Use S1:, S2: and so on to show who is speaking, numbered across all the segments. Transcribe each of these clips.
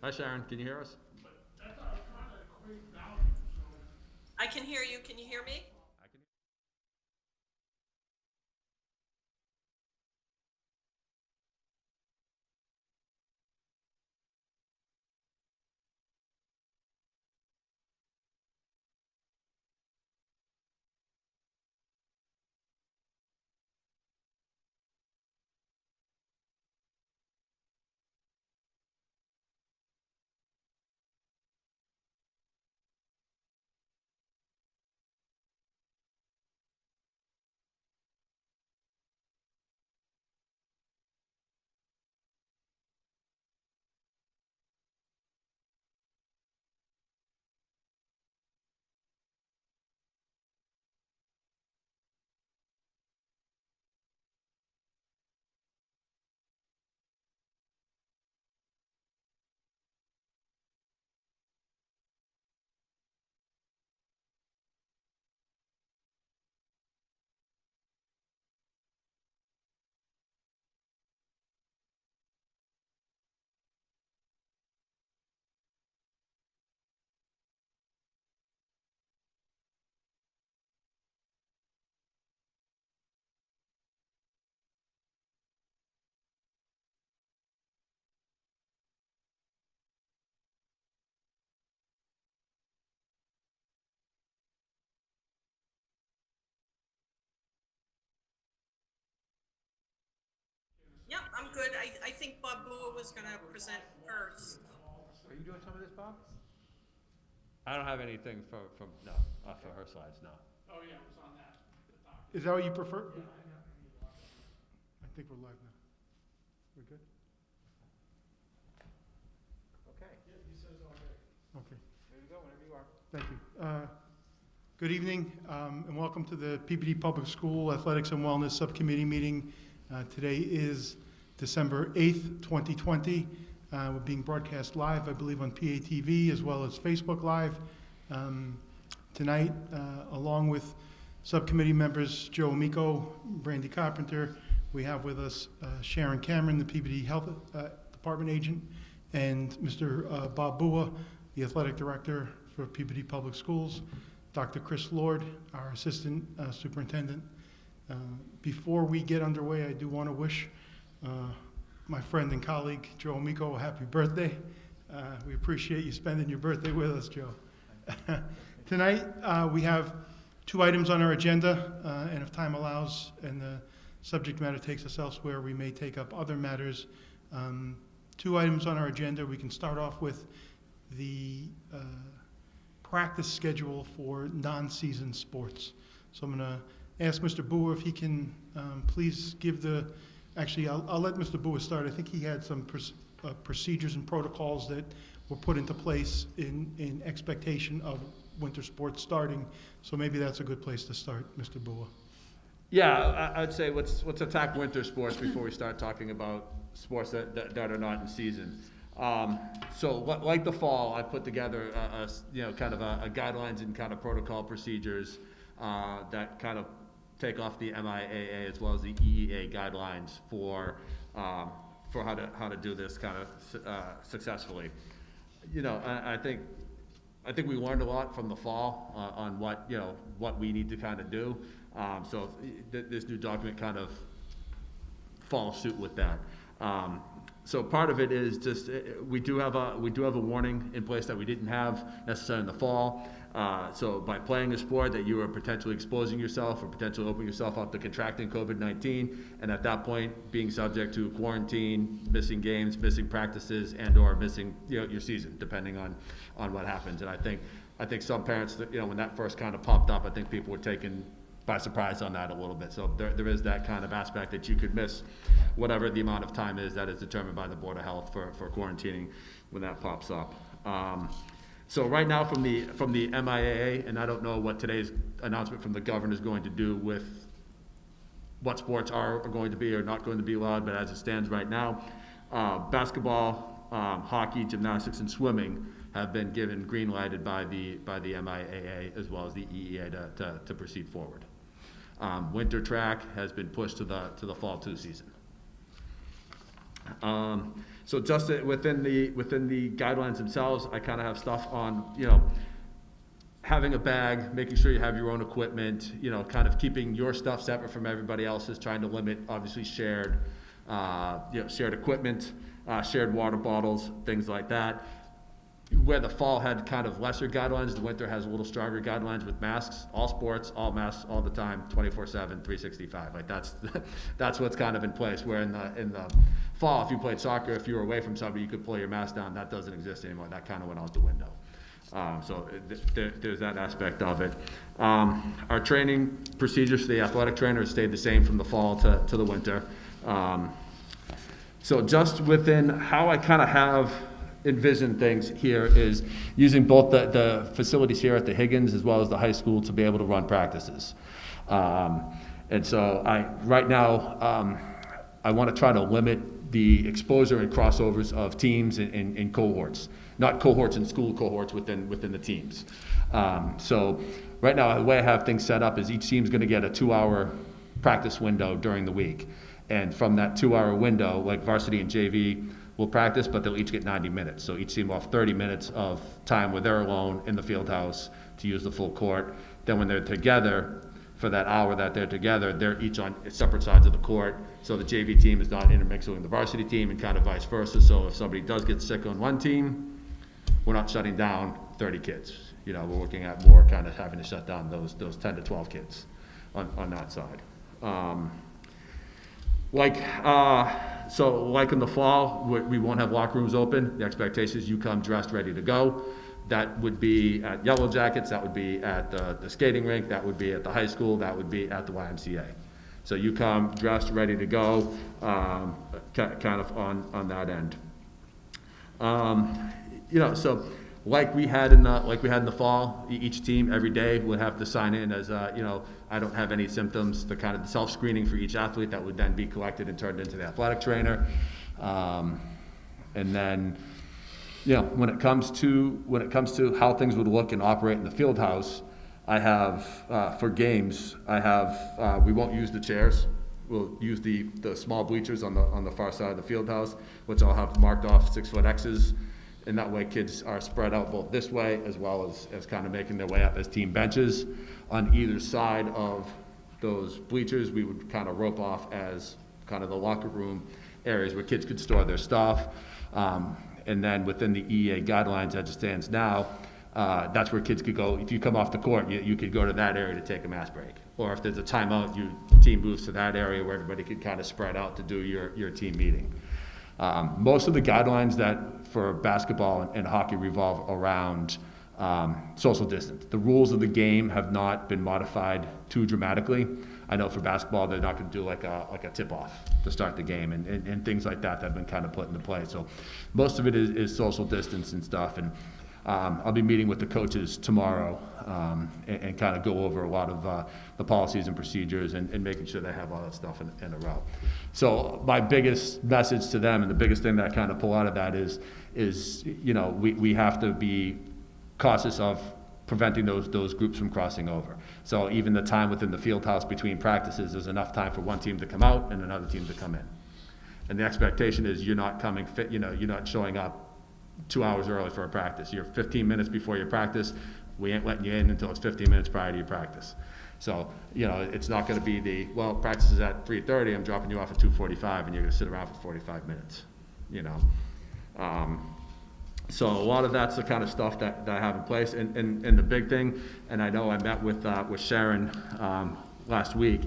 S1: Hi Sharon, can you hear us?
S2: I can hear you. Can you hear me?
S1: I can.
S2: Yep, I'm good. I think Bob Bua was going to present first.
S3: Are you doing some of this, Bob?
S1: I don't have anything from no, for her slides, no.
S4: Oh, yeah, it was on that, the document.
S3: Is that what you prefer?
S4: Yeah, I have any luck.
S3: I think we're live now. We're good? Okay,
S4: Yeah, he says all day.
S3: okay,
S4: There you go, whenever you are.
S3: thank you. Good evening, and welcome to the PPD Public School Athletics and Wellness Subcommittee meeting. Today is December 8th, 2020. We're being broadcast live, I believe, on PATV as well as Facebook Live. Tonight, along with subcommittee members Joe Amico, Brandy Carpenter, we have with us Sharon Cameron, the PPD Health Department agent, and Mr. Bob Bua, the athletic director for PPD Public Schools, Dr. Chris Lord, our assistant superintendent. Before we get underway, I do want to wish my friend and colleague Joe Amico a happy birthday. We appreciate you spending your birthday with us, Joe. Tonight, we have two items on our agenda, and if time allows and the subject matter takes us elsewhere, we may take up other matters. Two items on our agenda. We can start off with the practice schedule for non-season sports. So I'm going to ask Mr. Bua if he can please give the, actually I'll let Mr. Bua start. I think he had some procedures and protocols that were put into place in expectation of winter sports starting. So maybe that's a good place to start, Mr. Bua.
S1: Yeah, I'd say let's attack winter sports before we start talking about sports that are not in season. So like the fall, I put together kind of a guidelines and kind of protocol procedures that kind of take off the MIAA as well as the EEA guidelines for how to do this kind of successfully. You know, I think we learned a lot from the fall on what we need to kind of do. So this new document kind of follows suit with that. So part of it is just we do have a warning in place that we didn't have necessarily in the fall. So by playing a sport that you are potentially exposing yourself or potentially opening yourself up to contracting COVID-19, and at that point being subject to quarantine, missing games, missing practices, and/or missing your season, depending on what happens. And I think some parents, when that first kind of popped up, I think people were taken by surprise on that a little bit. So there is that kind of aspect that you could miss whatever the amount of time is that is determined by the Board of Health for quarantining when that pops up. So right now from the MIAA, and I don't know what today's announcement from the governor is going to do with what sports are going to be or not going to be allowed, but as it stands right now, basketball, hockey, gymnastics, and swimming have been given green lighted by the MIAA as well as the EEA to proceed forward. Winter track has been pushed to the fall 2 season. So just within the guidelines themselves, I kind of have stuff on, having a bag, making sure you have your own equipment, kind of keeping your stuff separate from everybody else's, trying to limit obviously shared equipment, shared water bottles, things like that. Where the fall had kind of lesser guidelines, the winter has a little stronger guidelines with masks, all sports, all masks, all the time, 24/7, 365. Like that's what's kind of in place. Where in the fall, if you played soccer, if you were away from somebody, you could pull your mask down. That doesn't exist anymore. That kind of went out the window. So there's that aspect of it. Our training procedures for the athletic trainers stayed the same from the fall to the winter. So just within how I kind of have envisioned things here is using both the facilities here at the Higgins as well as the high school to be able to run practices. And so right now, I want to try to limit the exposure and crossovers of teams in cohorts, not cohorts in school, cohorts within the teams. So right now, the way I have things set up is each team's going to get a 2-hour practice window during the week. And from that 2-hour window, like varsity and JV will practice, but they'll each get 90 minutes. So each team will have 30 minutes of time where they're alone in the field house to use the full court. Then when they're together, for that hour that they're together, they're each on separate sides of the court. So the JV team is not intermixing with the varsity team and kind of vice versa. So if somebody does get sick on one team, we're not shutting down 30 kids. We're looking at more kind of having to shut down those 10 to 12 kids on that side. So like in the fall, we won't have locker rooms open. The expectation is you come dressed, ready to go. That would be at Yellow Jackets, that would be at the skating rink, that would be at the high school, that would be at the YMCA. So you come dressed, ready to go, kind of on that end. So like we had in the fall, each team every day would have to sign in as I don't have any symptoms. The kind of self-screening for each athlete that would then be collected and turned into the athletic trainer. And then, when it comes to how things would look and operate in the field house, I have for games, we won't use the chairs. We'll use the small bleachers on the far side of the field house, which I'll have marked off 6-foot X's. And that way kids are spread out both this way as well as kind of making their way up as team benches. On either side of those bleachers, we would kind of rope off as kind of the locker room areas where kids could store their stuff. And then within the EA guidelines as it stands now, that's where kids could go. If you come off the court, you could go to that area to take a mass break. Or if there's a timeout, your team moves to that area where everybody could kind of spread out to do your team meeting. Most of the guidelines that for basketball and hockey revolve around social distance. The rules of the game have not been modified too dramatically. I know for basketball they're not going to do like a tip-off to start the game and things like that have been kind of put into play. So most of it is social distance and stuff. And I'll be meeting with the coaches tomorrow and kind of go over a lot of the policies and procedures and making sure they have all that stuff in a row. So my biggest message to them and the biggest thing that I kind of pull out of that is we have to be cautious of preventing those groups from crossing over. So even the time within the field house between practices, there's enough time for one team to come out and another team to come in. And the expectation is you're not coming fit, you're not showing up 2 hours early for a practice. You're 15 minutes before your practice. We ain't letting you in until it's 15 minutes prior to your practice. So, it's not going to be practice is at 3:30, I'm dropping you off at 2:45 and you're going to sit around for 45 minutes, So a lot of that's the kind of stuff that I have in place. And the big thing, and I know I met with Sharon last week,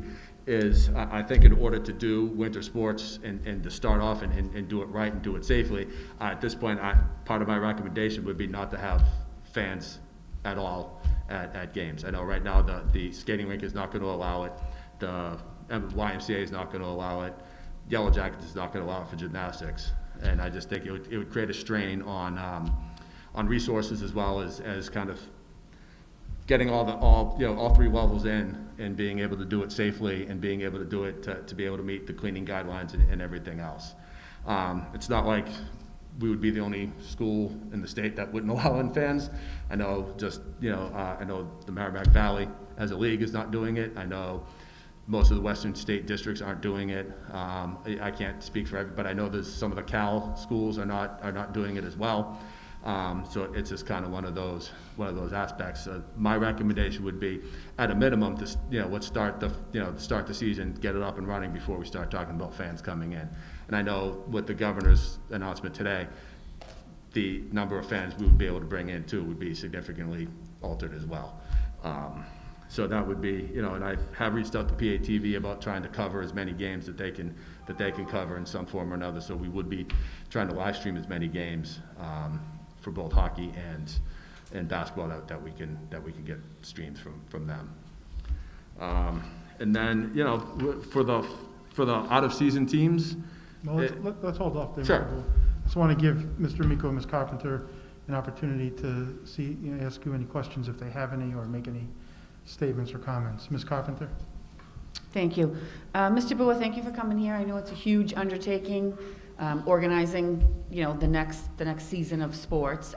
S1: is I think in order to do winter sports and to start off and do it right and do it safely, at this point, part of my recommendation would be not to have fans at all at games. I know right now the skating rink is not going to allow it. The YMCA is not going to allow it. Yellow Jackets is not going to allow it for gymnastics. And I just think it would create a strain on resources as well as kind of getting all three levels in and being able to do it safely and being able to do it to be able to meet the cleaning guidelines and everything else. It's not like we would be the only school in the state that wouldn't allow in fans. I know I know the Merrimack Valley as a league is not doing it. I know most of the western state districts aren't doing it. I can't speak for everybody, but I know there's some of the Cal schools are not doing it as well. So it's just kind of one of those aspects. My recommendation would be, at a minimum, to let's start the season, get it up and running before we start talking about fans coming in. And I know with the governor's announcement today, the number of fans we would be able to bring in too would be significantly altered as well. So that would be, and I have reached out to PATV about trying to cover as many games that they can cover in some form or another. So we would be trying to live stream as many games for both hockey and basketball that we can get streams from them. And then for the out of season teams.
S3: Well, let's hold off there.
S1: Sure.
S3: Michael. I just want to give Mr. Miko and Ms. Carpenter an opportunity to ask you any questions if they have any, or make any statements or comments. Ms. Carpenter?
S5: Thank you. Mr. Bua, thank you for coming here. I know it's a huge undertaking, organizing, the next season of sports.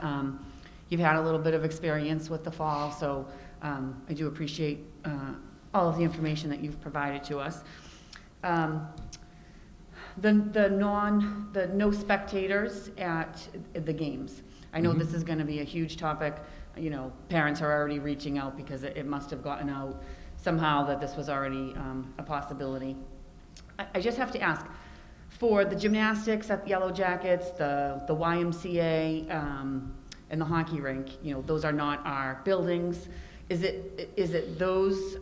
S5: You've had a little bit of experience with the fall, so I do appreciate all of the information that you've provided to us. The no spectators at the games. I know this is going to be a huge topic. Parents are already reaching out because it must have gotten out somehow that this was already a possibility. I just have to ask, for the gymnastics at the Yellow Jackets, the YMCA, and the hockey rink, those are not our buildings. Is it those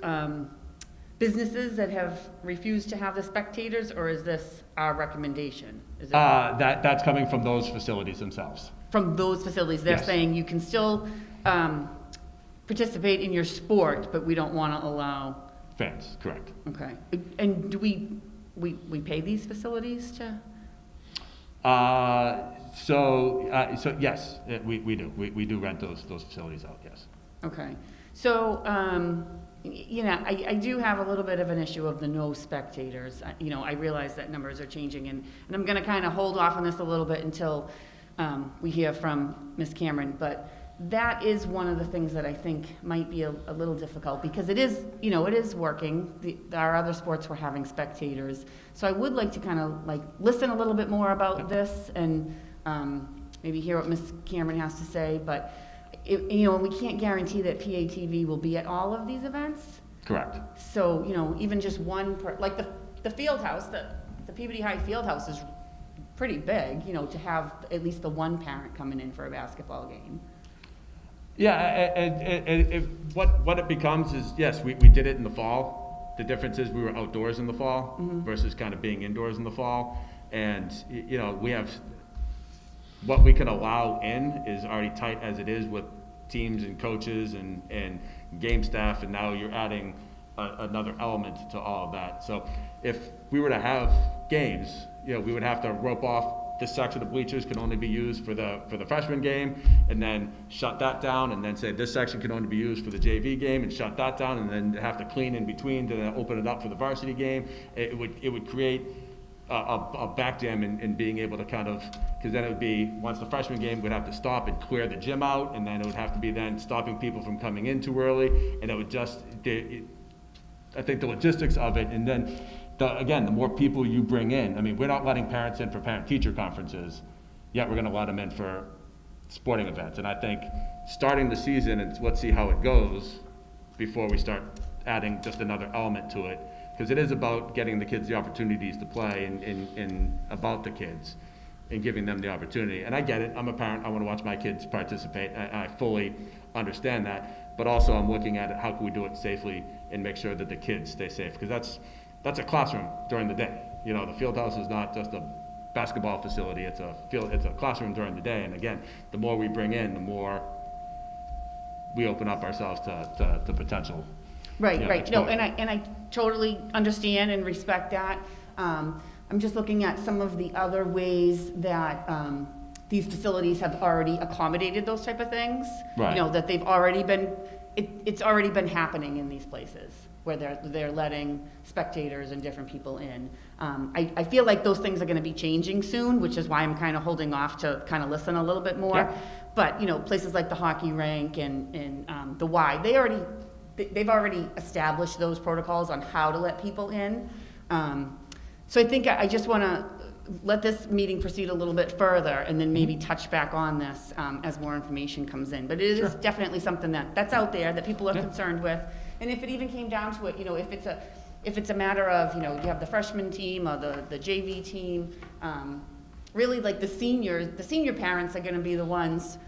S5: businesses that have refused to have the spectators, or is this our recommendation? Is it
S1: That's coming from those facilities themselves.
S5: from those facilities? They're
S1: Yes.
S5: saying you can still participate in your sport, but we don't want to allow.
S1: Fans, correct.
S5: Okay. And do we pay these facilities to?
S1: So yes, we do. We do rent those facilities out, yes.
S5: Okay. So, I do have a little bit of an issue of the no spectators. I realize that numbers are changing, and I'm going to kind of hold off on this a little bit until we hear from Ms. Cameron. But that is one of the things that I think might be a little difficult, because it is working. Our other sports were having spectators. So I would like to kind of listen a little bit more about this and maybe hear what Ms. Cameron has to say. But we can't guarantee that PATV will be at all of these events.
S1: Correct.
S5: So, even just one, the field house, the Peabody High field house is pretty big, to have at least the one parent coming in for a basketball game.
S1: Yeah, and what it becomes is, yes, we did it in the fall. The difference is we were outdoors in the fall versus kind of being indoors in the fall. And, we have, what we can allow in is already tight as it is with teams and coaches and game staff, and now you're adding another element to all of that. So if we were to have games, we would have to rope off this section of bleachers can only be used for the freshman game, and then shut that down, and then say this section can only be used for the JV game, and shut that down, and then have to clean in between to then open it up for the varsity game. It would create a backjam in being able to kind of, because then it would be, once the freshman game, we'd have to stop and clear the gym out, and then it would have to be then stopping people from coming in too early, and it would just, I think the logistics of it, and then, again, the more people you bring in, I mean, we're not letting parents in for parent-teacher conferences, yet we're gonna let them in for sporting events, and I think starting the season, and let's see how it goes before we start adding just another element to it. Because it is about getting the kids the opportunities to play and about the kids and giving them the opportunity. And I get it. I'm a parent. I want to watch my kids participate. I fully understand that. But also I'm looking at it, how can we do it safely and make sure that the kids stay safe? Because that's a classroom during the day. The field house is not just a basketball facility. It's a classroom during the day. And again, the more we bring in, the more we open up ourselves to potential.
S5: Right. No,
S1: exposure.
S5: and I totally understand and respect that. I'm just looking at some of the other ways that these facilities have already accommodated those type of things.
S1: Right.
S5: That they've already been, it's already been happening in these places where they're letting spectators and different people in. I feel like those things are going to be changing soon, which is why I'm kind of holding off to kind of listen a little bit more.
S1: Yeah.
S5: But places like the hockey rink and the Y, they they've already established those protocols on how to let people in. So I think I just want to let this meeting proceed a little bit further and then maybe touch back on this as more information comes in. But it is definitely something that's out there that people are concerned with. And if it even came down to it, you know, if it's a matter of, you know, you have the freshman team or the JV team, really like the senior parents are going to be the ones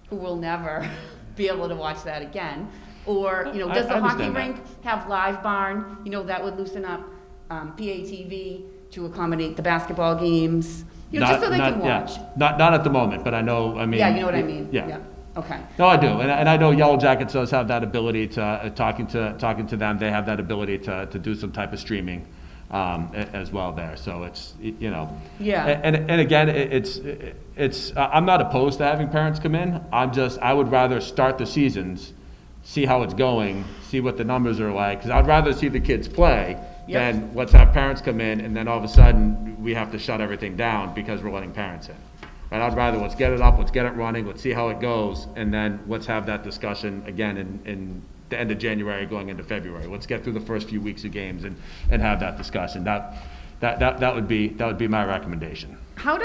S5: who will never be able to watch that again. Or, you know, does the hockey rink have live barn? You know, that would loosen up PATV to accommodate the basketball games, you know, just so they can watch.
S1: Not at the moment, but I know, I mean.
S5: Yeah, you know what I mean?
S1: Yeah.
S5: Okay.
S1: No, I do, and I know Yellow Jackets does have that ability to, talking to them, they have that ability to do some type of streaming as well there, so it's, you know.
S5: Yeah.
S1: And again, it's, I'm not opposed to having parents come in, I would rather start the seasons, see how it's going, see what the numbers are like, because I'd rather see the kids play than let's have parents come in and then all of a sudden we have to shut everything down because we're letting parents in. Right, I'd rather let's get it up, let's get it running, let's see how it goes, and then let's have that discussion again in the end of January going into February. Let's get through the first few weeks of games and have that discussion. That would be my recommendation.
S5: How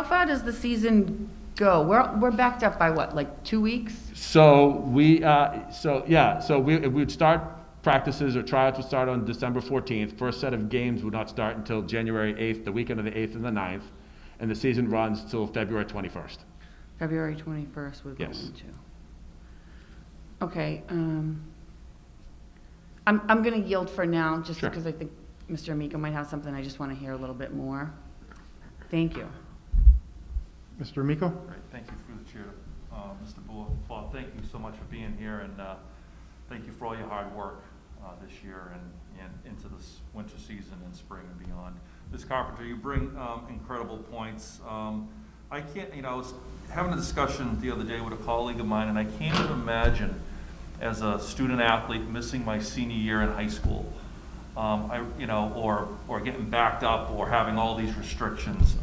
S5: far does the season go? We're backed up by what, like 2 weeks?
S1: So we would start practices or tryouts would start on December 14th. First set of games would not start until January 8th, the weekend of the 8th and the 9th. And the season runs till February 21st.
S5: February 21st we're going to. Okay, I'm gonna yield for now, just because I think Mr. Amico might have something I just want to hear a little bit more. Thank you.
S3: Mr. Amico?
S6: Great, thank you through the chair, Mr. Boer. Bob, thank you so much for being here, and thank you for all your hard work this year and into this winter season and spring and beyond. Ms. Carpenter, you bring incredible points. I can't, you know, I was having a discussion the other day with a colleague of mine, and I can't even imagine as a student athlete missing my senior year in high school, or getting backed up or having all these restrictions.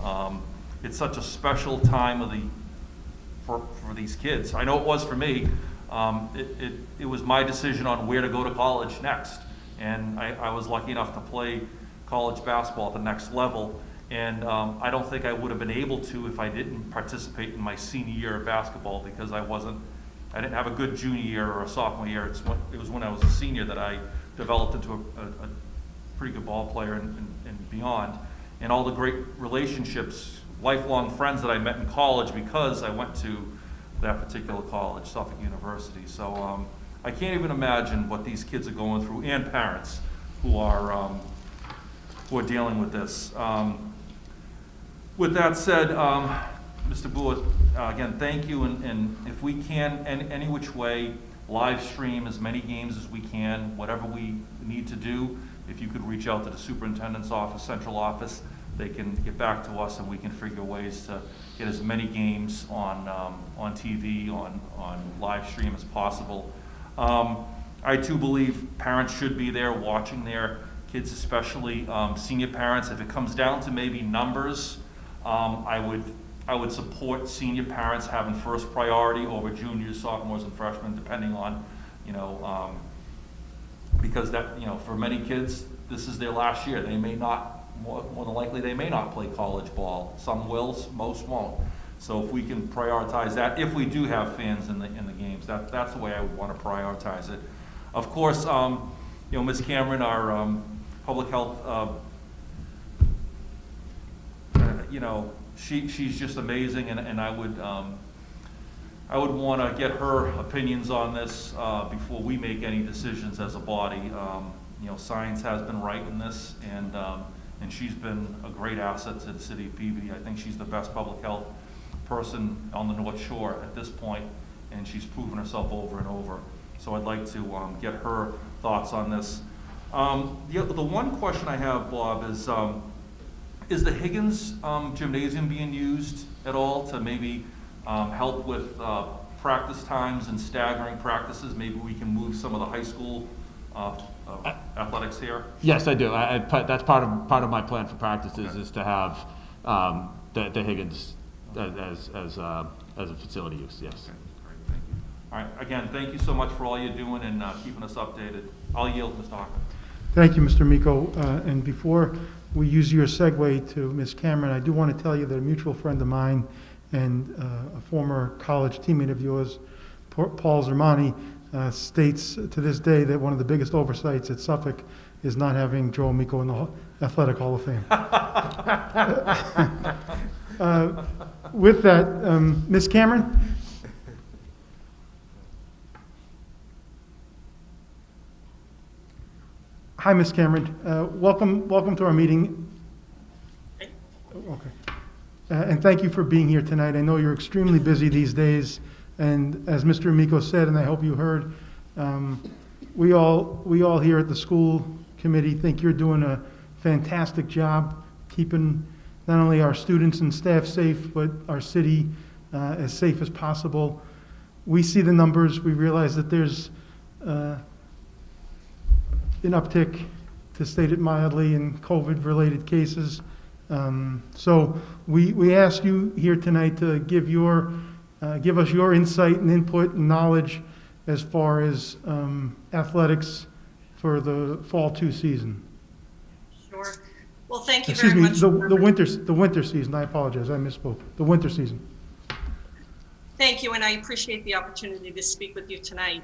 S6: It's such a special time of for these kids. I know it was for me. It was my decision on where to go to college next, and I was lucky enough to play college basketball at the next level, and I don't think I would have been able to if I didn't participate in my senior year of basketball, because I didn't have a good junior year or a sophomore year. It was when I was a senior that I developed into a pretty good ball player and beyond, and all the great relationships, lifelong friends that I met in college because I went to that particular college, Suffolk University. So I can't even imagine what these kids are going through, and parents who are dealing with this. With that said, Mr. Boer, again, thank you, and if we can, any which way, live stream as many games as we can, whatever we need to do. If you could reach out to the superintendent's office, central office, they can get back to us and we can figure ways to get as many games on TV, on live stream as possible. I too believe parents should be there watching their kids, especially senior parents. If it comes down to maybe numbers, I would support senior parents having first priority over juniors, sophomores, and freshmen, depending on, because that, for many kids, this is their last year. They may not, more than likely, they may not play college ball. Some will, most won't. So if we can prioritize that, if we do have fans in the games, that's the way I would want to prioritize it. Of course, Ms. Cameron, our public health, she's just amazing, and I would want to get her opinions on this before we make any decisions as a body. Science has been right in this, and she's been a great asset to the city of Peabody. I think she's the best public health person on the North Shore at this point, and she's proven herself over and over. So I'd like to get her thoughts on this. The one question I have, Bob, is the Higgins gymnasium being used at all to maybe help with practice times and staggering practices? Maybe we can move some of the high school athletics here?
S1: Yes, I do. That's part of my plan for practices, is to have the Higgins as a facility use. Yes.
S6: Okay, great, thank you. All right, again, thank you so much for all you're doing and keeping us updated. I'll yield, Mr. Hawker.
S3: Thank you, Mr. Miko. And before we use your segue to Ms. Cameron, I do want to tell you that a mutual friend of mine and a former college teammate of yours, Paul Zermani, states to this day that one of the biggest oversights at Suffolk is not having Joel Miko in the Athletic Hall of Fame. With that, Ms. Cameron? Hi, Ms. Cameron. Welcome to our meeting. Okay. And thank you for being here tonight. I know you're extremely busy these days, and as Mr. Miko said, and I hope you heard, we all here at the school committee think you're doing a fantastic job keeping not only our students and staff safe, but our city as safe as possible. We see the numbers. We realize that there's an uptick, to state it mildly, in COVID-related cases. So we ask you here tonight to give us your insight and input and knowledge as far as athletics for the fall 2 season.
S2: Sure. Well, thank you
S3: Excuse
S2: very
S3: me,
S2: much.
S3: the winter season. I apologize, I misspoke. The winter season.
S2: Thank you, and I appreciate the opportunity to speak with you tonight.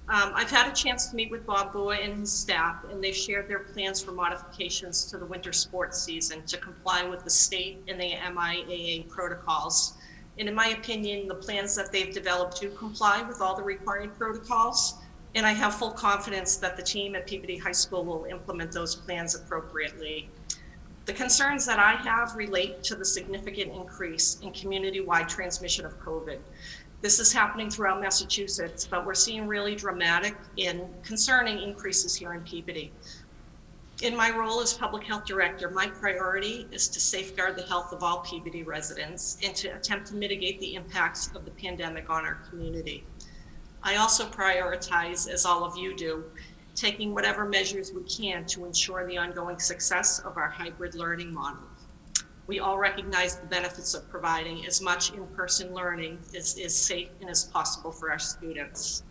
S2: I've had a chance to meet with Bob Boa and his staff, and they've shared their plans for modifications to the winter sports season to comply with the state and the MIAA protocols. And in my opinion, the plans that they've developed do comply with all the required protocols, and I have full confidence that the team at Peabody High School will implement those plans appropriately. The concerns that I have relate to the significant increase in community-wide transmission of COVID. This is happening throughout Massachusetts, but we're seeing really dramatic and concerning increases here in Peabody. In my role as public health director, my priority is to safeguard the health of all Peabody residents and to attempt to mitigate the impacts of the pandemic on our community. I also prioritize, as all of you do, taking whatever measures we can to ensure the ongoing success of our hybrid learning model. We all recognize the benefits of providing as much in-person learning as is safe and as possible for our students.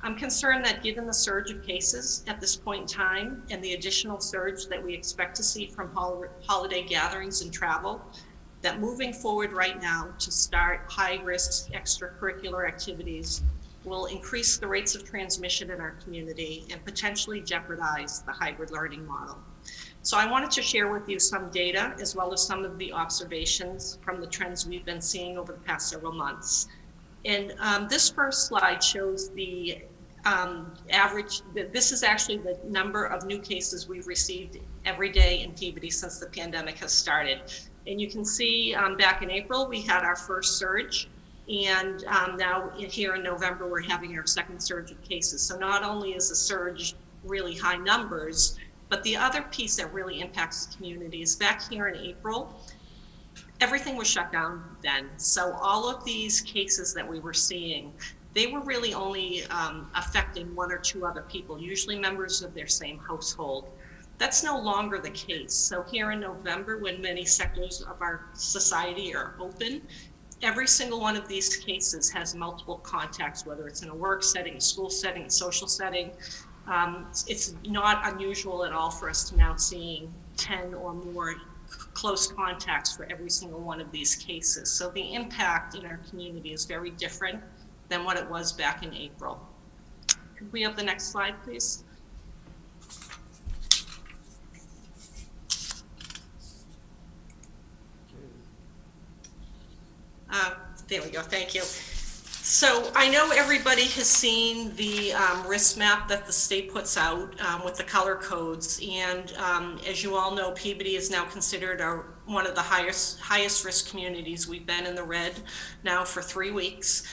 S2: I'm concerned that given the surge of cases at this point in time and the additional surge that we expect to see from holiday gatherings and travel, that moving forward right now to start high-risk extracurricular activities will increase the rates of transmission in our community and potentially jeopardize the hybrid learning model. So I wanted to share with you some data as well as some of the observations from the trends we've been seeing over the past several months. And this first slide shows the average, this is actually the number of new cases we've received every day in Peabody since the pandemic has started. And you can see back in April, we had our first surge. And now here in November, we're having our second surge of cases. So not only is the surge really high numbers, but the other piece that really impacts the community is back here in April, everything was shut down then. So all of these cases that we were seeing, they were really only affecting 1 or 2 other people, usually members of their same household. That's no longer the case. So here in November, when many sectors of our society are open, every single one of these cases has multiple contacts, whether it's in a work setting, a school setting, a social setting. It's not unusual at all for us to now seeing 10 or more close contacts for every single one of these cases. So the impact in our community is very different than what it was back in April. Could we have the next slide, please? There we go, thank you. So I know everybody has seen the risk map that the state puts out with the color codes. And as you all know, Peabody is now considered one of the highest risk communities. We've been in the red now for 3 weeks.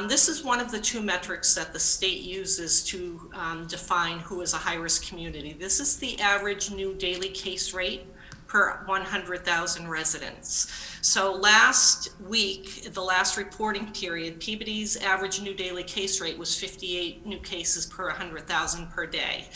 S2: This is one of the 2 metrics that the state uses to define who is a high risk community. This is the average new daily case rate per 100,000 residents. So last week, the last reporting period, Peabody's average new daily case rate was 58 new cases per 100,000 per day.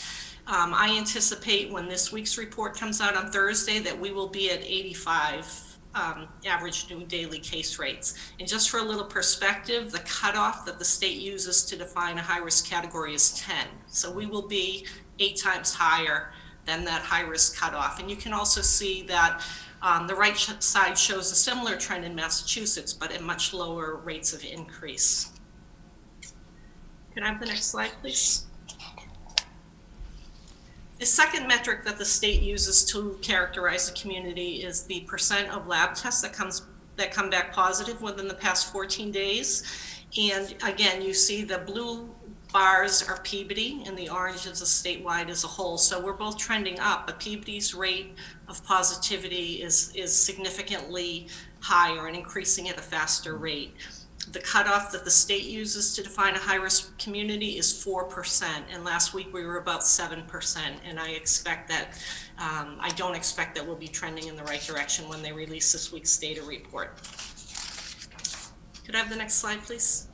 S2: I anticipate when this week's report comes out on Thursday that we will be at 85 average new daily case rates. And just for a little perspective, the cutoff that the state uses to define a high-risk category is 10. So we will be 8 times higher than that high-risk cutoff. And you can also see that the right side shows a similar trend in Massachusetts, but at much lower rates of increase. Can I have the next slide, please? The second metric that the state uses to characterize the community is the percent of lab tests that come back positive within the past 14 days. And again, you see the blue bars are Peabody and the orange is a statewide as a whole. So we're both trending up, but Peabody's rate of positivity is significantly higher and increasing at a faster rate. The cutoff that the state uses to define a high-risk community is 4%, and last week we were about 7%, and I expect that, I don't expect that we'll be trending in the right direction when they release this week's data report. Could I have the next slide, please?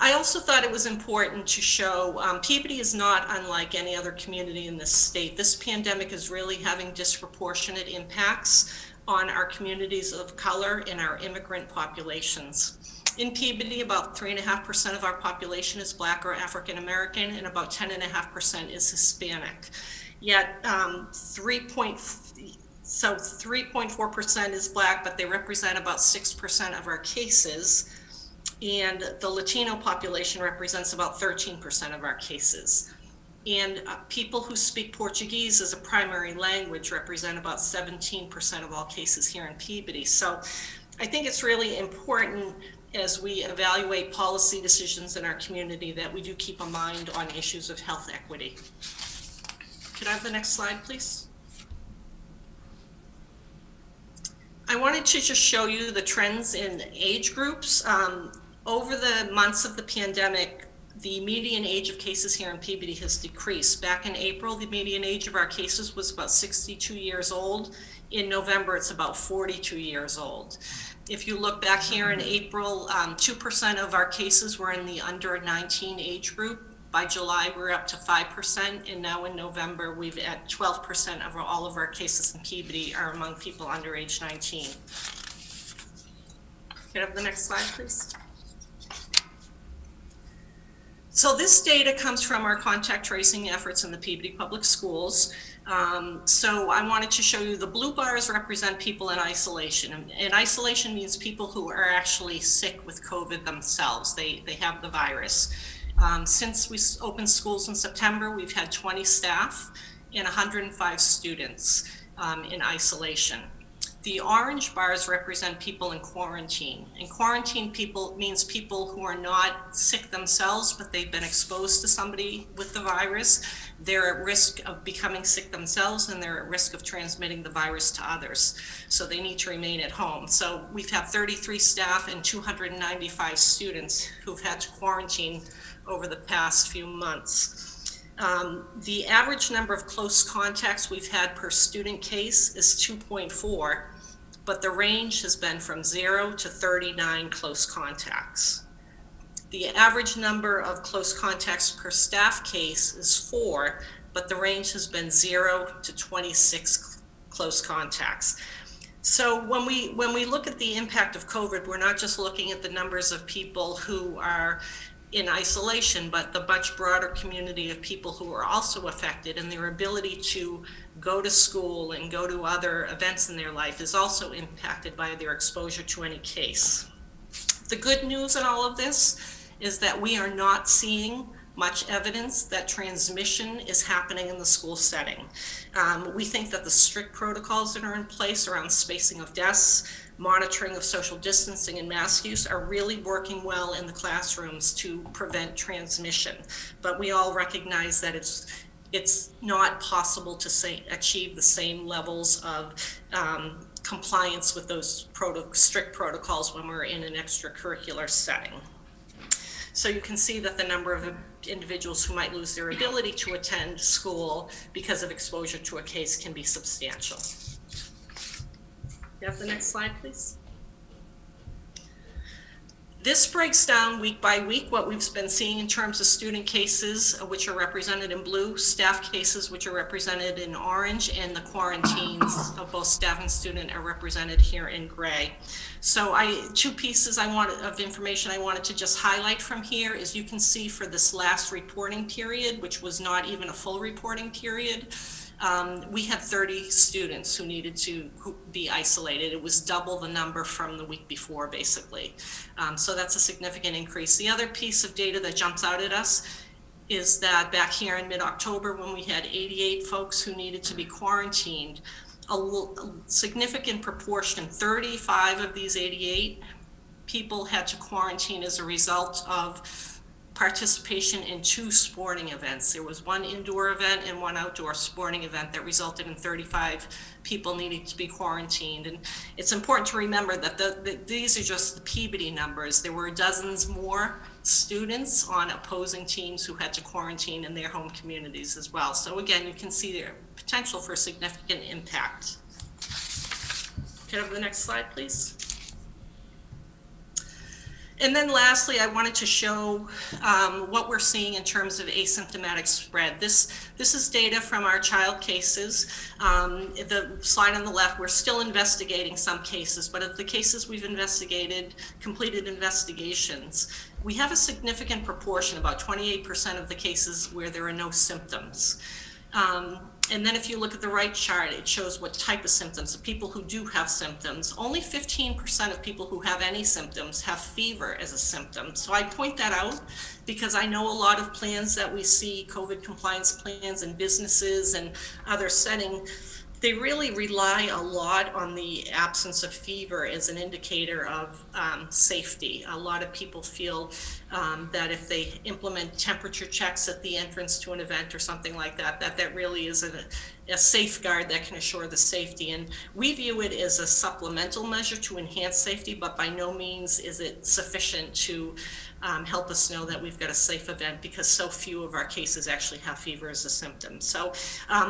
S2: I also thought it was important to show Peabody is not unlike any other community in this state. This pandemic is really having disproportionate impacts on our communities of color and our immigrant populations. In Peabody, about 3.5% of our population is Black or African American, and about 10.5% is Hispanic. Yet 3.4% is Black, but they represent about 6% of our cases. And the Latino population represents about 13% of our cases. And people who speak Portuguese as a primary language represent about 17% of all cases here in Peabody. So I think it's really important as we evaluate policy decisions in our community that we do keep a mind on issues of health equity. Could I have the next slide, please? I wanted to just show you the trends in age groups. Over the months of the pandemic, the median age of cases here in Peabody has decreased. Back in April, the median age of our cases was about 62 years old. In November, it's about 42 years old. If you look back here in April, 2% of our cases were in the under 19 age group. By July, we're up to 5%, and now in November, we've at 12% of all of our cases in Peabody are among people under age 19. Could I have the next slide, please? So this data comes from our contact tracing efforts in the Peabody Public Schools. So I wanted to show you the blue bars represent people in isolation. And isolation means people who are actually sick with COVID themselves. They have the virus. Since we opened schools in September, we've had 20 staff and 105 students in isolation. The orange bars represent people in quarantine. And quarantine people means people who are not sick themselves, but they've been exposed to somebody with the virus. They're at risk of becoming sick themselves, and they're at risk of transmitting the virus to others. So they need to remain at home. So we've had 33 staff and 295 students who've had to quarantine over the past few months. The average number of close contacts we've had per student case is 2.4, but the range has been from 0 to 39 close contacts. The average number of close contacts per staff case is 4, but the range has been 0 to 26 close contacts. So when we look at the impact of COVID, we're not just looking at the numbers of people who are in isolation, but the much broader community of people who are also affected, and their ability to go to school and go to other events in their life is also impacted by their exposure to any case. The good news in all of this is that we are not seeing much evidence that transmission is happening in the school setting. We think that the strict protocols that are in place around spacing of desks, monitoring of social distancing and mask use are really working well in the classrooms to prevent transmission. But we all recognize that it's not possible to achieve the same levels of compliance with those strict protocols when we're in an extracurricular setting. So you can see that the number of individuals who might lose their ability to attend school because of exposure to a case can be substantial. You have the next slide, please. This breaks down week by week what we've been seeing in terms of student cases, which are represented in blue, staff cases, which are represented in orange, and the quarantines of both staff and student are represented here in gray. So two pieces of information I wanted to just highlight from here is you can see for this last reporting period, which was not even a full reporting period, we had 30 students who needed to be isolated. It was double the number from the week before, basically. So that's a significant increase. The other piece of data that jumps out at us is that back here in mid-October, when we had 88 folks who needed to be quarantined, a significant proportion, 35 of these 88 people had to quarantine as a result of participation in 2 sporting events. There was one indoor event and one outdoor sporting event that resulted in 35 people needing to be quarantined. And it's important to remember that these are just the Peabody numbers. There were dozens more students on opposing teams who had to quarantine in their home communities as well. So again, you can see their potential for significant impact. Can I have the next slide, please? And then lastly, I wanted to show what we're seeing in terms of asymptomatic spread. This is data from our child cases. The slide on the left, we're still investigating some cases, but of the cases we've investigated, completed investigations, we have a significant proportion, about 28% of the cases where there are no symptoms. And then if you look at the right chart, it shows what type of symptoms. The people who do have symptoms, only 15% of people who have any symptoms have fever as a symptom. So I point that out because I know a lot of plans that we see, COVID compliance plans in businesses and other settings, they really rely a lot on the absence of fever as an indicator of safety. A lot of people feel that if they implement temperature checks at the entrance to an event or something like that, that really is a safeguard that can assure the safety. And we view it as a supplemental measure to enhance safety, but by no means is it sufficient to help us know that we've got a safe event, because so few of our cases actually have fever as a symptom. So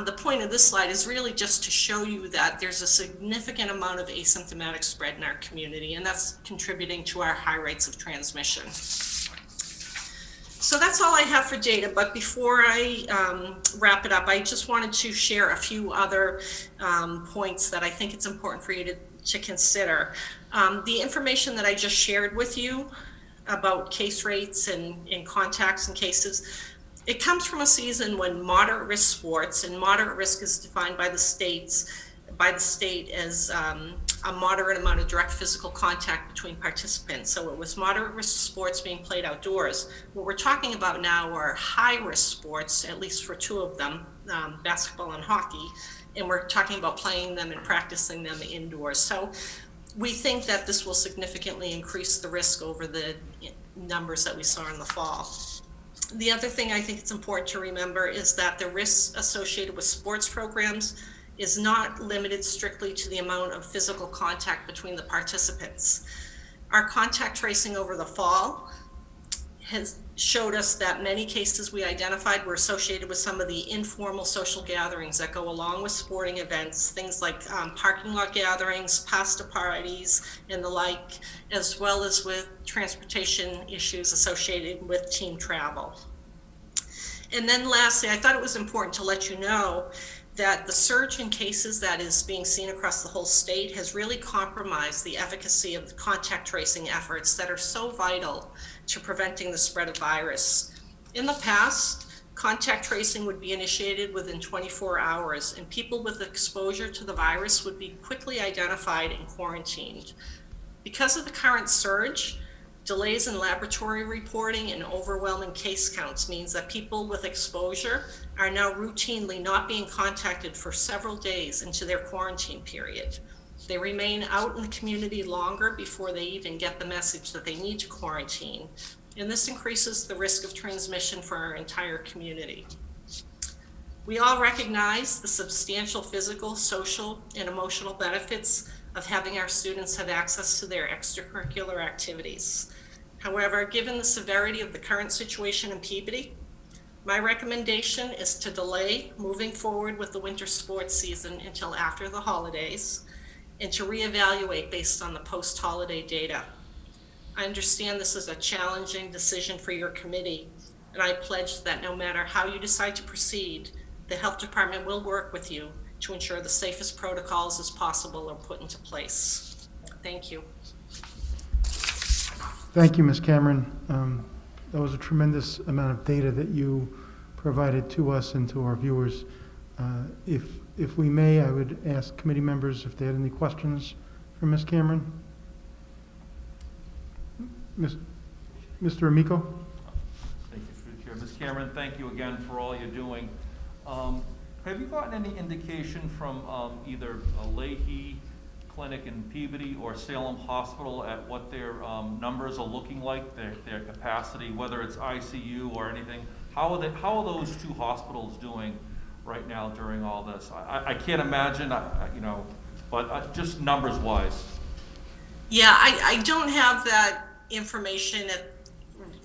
S2: the point of this slide is really just to show you that there's a significant amount of asymptomatic spread in our community, and that's contributing to our high rates of transmission. So that's all I have for data, but before I wrap it up, I just wanted to share a few other points that I think it's important for you to consider. The information that I just shared with you about case rates and contacts and cases, it comes from a season when moderate risk sports, and moderate risk is defined by the state as a moderate amount of direct physical contact between participants. So it was moderate risk sports being played outdoors. What we're talking about now are high risk sports, at least for 2 of them, basketball and hockey, and we're talking about playing them and practicing them indoors. So we think that this will significantly increase the risk over the numbers that we saw in the fall. The other thing I think it's important to remember is that the risks associated with sports programs is not limited strictly to the amount of physical contact between the participants. Our contact tracing over the fall has showed us that many cases we identified were associated with some of the informal social gatherings that go along with sporting events, things like parking lot gatherings, pasta parties, and the like, as well as with transportation issues associated with team travel. And then lastly, I thought it was important to let you know that the surge in cases that is being seen across the whole state has really compromised the efficacy of the contact tracing efforts that are so vital to preventing the spread of virus. In the past, contact tracing would be initiated within 24 hours, and people with exposure to the virus would be quickly identified and quarantined. Because of the current surge, delays in laboratory reporting and overwhelming case counts means that people with exposure are now routinely not being contacted for several days into their quarantine period. They remain out in the community longer before they even get the message that they need to quarantine, and this increases the risk of transmission for our entire community. We all recognize the substantial physical, social, and emotional benefits of having our students have access to their extracurricular activities. However, given the severity of the current situation in Peabody, my recommendation is to delay moving forward with the winter sports season until after the holidays and to reevaluate based on the post-holiday data. I understand this is a challenging decision for your committee, and I pledge that no matter how you decide to proceed, the health department will work with you to ensure the safest protocols as possible are put into place. Thank you.
S3: Thank you, Ms. Cameron. That was a tremendous amount of data that you provided to us and to our viewers. If we may, I would ask committee members if they had any questions for Ms. Cameron. Mr. Amico?
S6: Thank you, through the chair. Ms. Cameron, thank you again for all you're doing. Have you gotten any indication from either Leahy Clinic in Peabody or Salem Hospital at what their numbers are looking like, their capacity, whether it's ICU or anything? How are those two hospitals doing right now during all this? I can't imagine, but just numbers-wise.
S2: Yeah, I don't have that information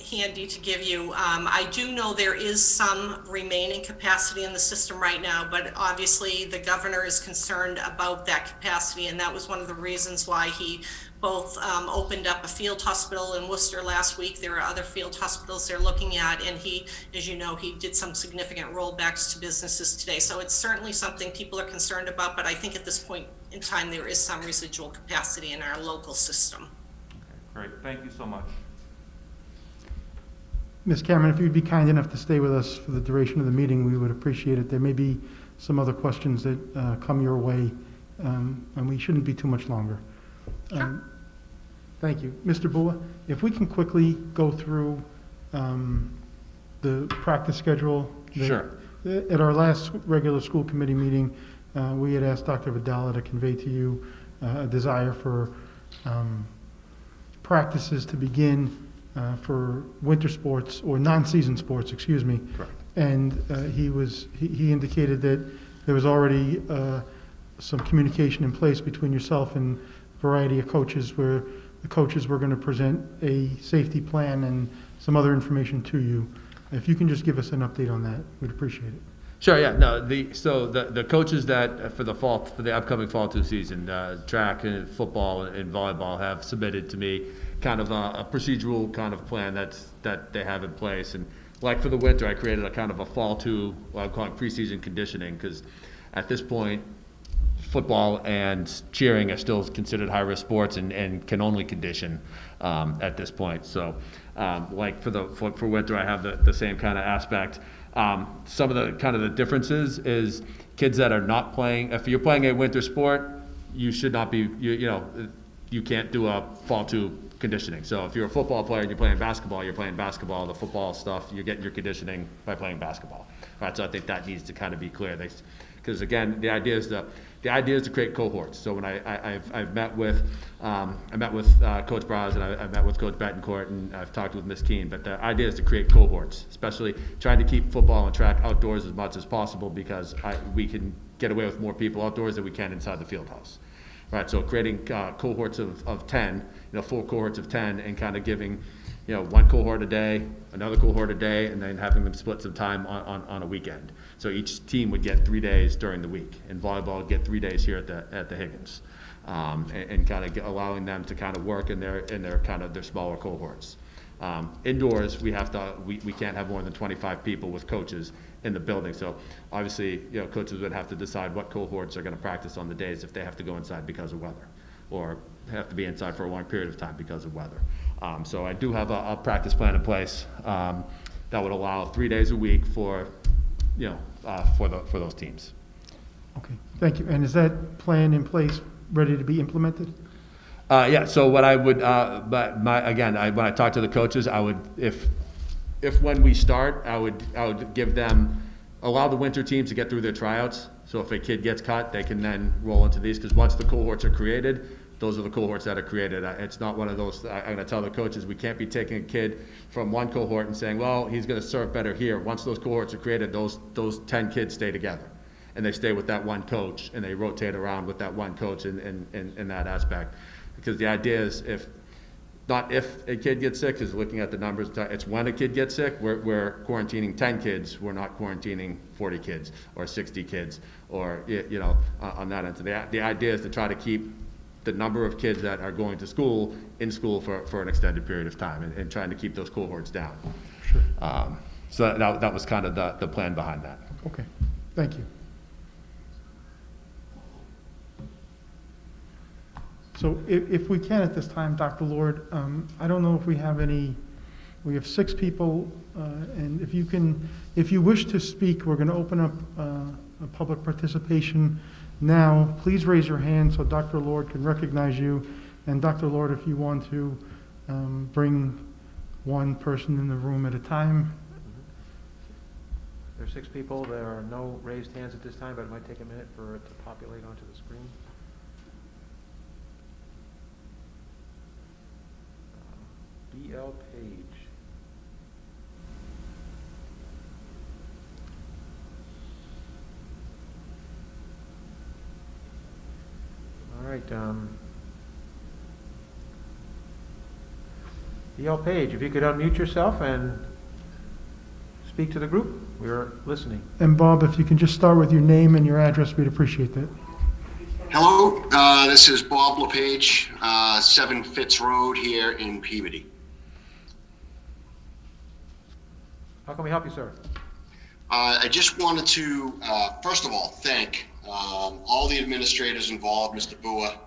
S2: handy to give you. I do know there is some remaining capacity in the system right now, but obviously the governor is concerned about that capacity, and that was one of the reasons why he both opened up a field hospital in Worcester last week. There are other field hospitals they're looking at, and he, as you know, he did some significant rollbacks to businesses today. So it's certainly something people are concerned about, but I think at this point in time there is some residual capacity in our local system.
S6: Okay, great. Thank you so much.
S3: Ms. Cameron, if you'd be kind enough to stay with us for the duration of the meeting, we would appreciate it. There may be some other questions that come your way, and we shouldn't be too much longer. Thank you. Mr. Bua, if we can quickly go through the practice schedule.
S1: Sure.
S3: At our last regular school committee meeting, we had asked Dr. Vidala to convey to you a desire for practices to begin for winter sports, or non-season sports, excuse me.
S1: Correct.
S3: And he indicated that there was already some communication in place between yourself and a variety of coaches, where the coaches were going to present a safety plan and some other information to you. If you can just give us an update on that, we'd appreciate it.
S1: Sure, yeah, no, the coaches that, for the upcoming fall 2 season, track and football and volleyball have submitted to me kind of a procedural kind of plan that they have in place. And like for the winter, I created a kind of a fall 2, what I'm calling preseason conditioning, because at this point, football and cheering are still considered high-risk sports and can only condition at this point. So like for winter, I have the same kind of aspect. Some of the kind of the differences is kids that are not playing, if you're playing a winter sport, you should not be, you can't do a fall 2 conditioning. So if you're a football player and you're playing basketball, the football stuff, you're getting your conditioning by playing basketball. Right, so I think that needs to kind of be clear. Because again, the idea is to create cohorts. So when I've met with Coach Braz, and I've met with Coach Betancourt, and I've talked with Ms. Keene, but the idea is to create cohorts, especially trying to keep football and track outdoors as much as possible, because we can get away with more people outdoors than we can inside the field house. Right, so creating cohorts of 10, 4 cohorts of 10, and kind of giving, one cohort a day, another cohort a day, and then having them split some time on a weekend. So each team would get 3 days during the week, and volleyball would get 3 days here at the Higgins, and kind of allowing them to kind of work in their kind of their smaller cohorts. Indoors, we can't have more than 25 people with coaches in the building. So obviously, coaches would have to decide what cohorts are going to practice on the days if they have to go inside because of weather, or have to be inside for a long period of time because of weather. So I do have a practice plan in place that would allow 3 days a week for those teams.
S3: Okay, thank you. And is that plan in place, ready to be implemented?
S1: Yeah. So what I would, when I talk to the coaches, I would, if when we start, I would give them, allow the winter teams to get through their tryouts. So if a kid gets cut, they can then roll into these, because once the cohorts are created, those are the cohorts that are created. It's not one of those, I'm going to tell the coaches, we can't be taking a kid from one cohort and saying, well, he's going to serve better here. Once those cohorts are created, those 10 kids stay together, and they stay with that one coach, and they rotate around with that one coach in that aspect. Because the idea is, if a kid gets sick, is looking at the numbers, it's when a kid gets sick, we're quarantining 10 kids, we're not quarantining 40 kids or 60 kids, or on that end. So the idea is to try to keep the number of kids that are going to school, in school for an extended period of time, and trying to keep those cohorts down.
S3: Sure.
S1: So that was kind of the plan behind that.
S3: Okay, thank you. So if we can at this time, Dr. Lord, I don't know if we have we have 6 people, and if you wish to speak, we're going to open up a public participation now. Please raise your hand so Dr. Lord can recognize you. And Dr. Lord, if you want to bring one person in the room at a time.
S4: There are 6 people. There are no raised hands at this time, but it might take a minute for it to populate onto the screen. B.L. Page. All right. B.L. Page, if you could unmute yourself and speak to the group, we're listening.
S3: And Bob, if you can just start with your name and your address, we'd appreciate that.
S7: Hello, this is Bob LePage, 7 Fitz Road here in Peabody.
S4: How can we help you, sir?
S7: I just wanted to, first of all, thank all the administrators involved, Mr. Bua,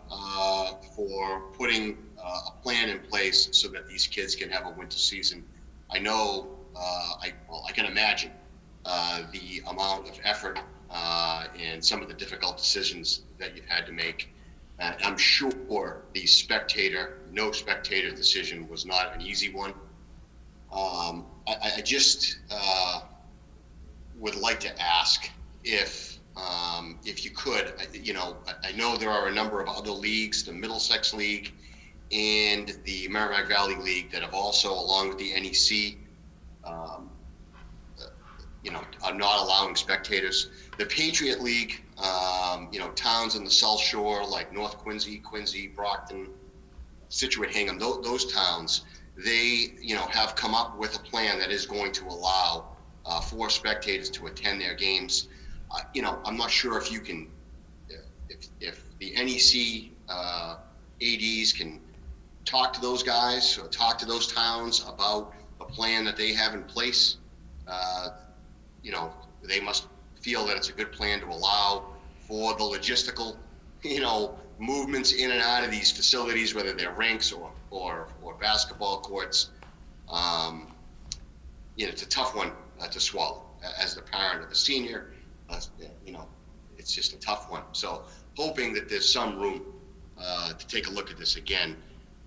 S7: for putting a plan in place so that these kids can have a winter season. I know, I can imagine the amount of effort and some of the difficult decisions that you've had to make. I'm sure the no spectator decision was not an easy one. I just would like to ask if you could, I know there are a number of other leagues, the Middlesex League and the Merrimack Valley League, that have also, along with the NEC, are not allowing spectators. The Patriot League, towns in the South Shore like North Quincy, Brockton, Situate, Hingham, those towns, they, have come up with a plan that is going to allow for spectators to attend their games. I'm not sure if you can, if the NEC ADs can talk to those guys or talk to those towns about a plan that they have in place. They must feel that it's a good plan to allow for the logistical, movements in and out of these facilities, whether they're rinks or basketball courts. It's a tough one to swallow. As the parent of a senior, it's just a tough one. So hoping that there's some room to take a look at this again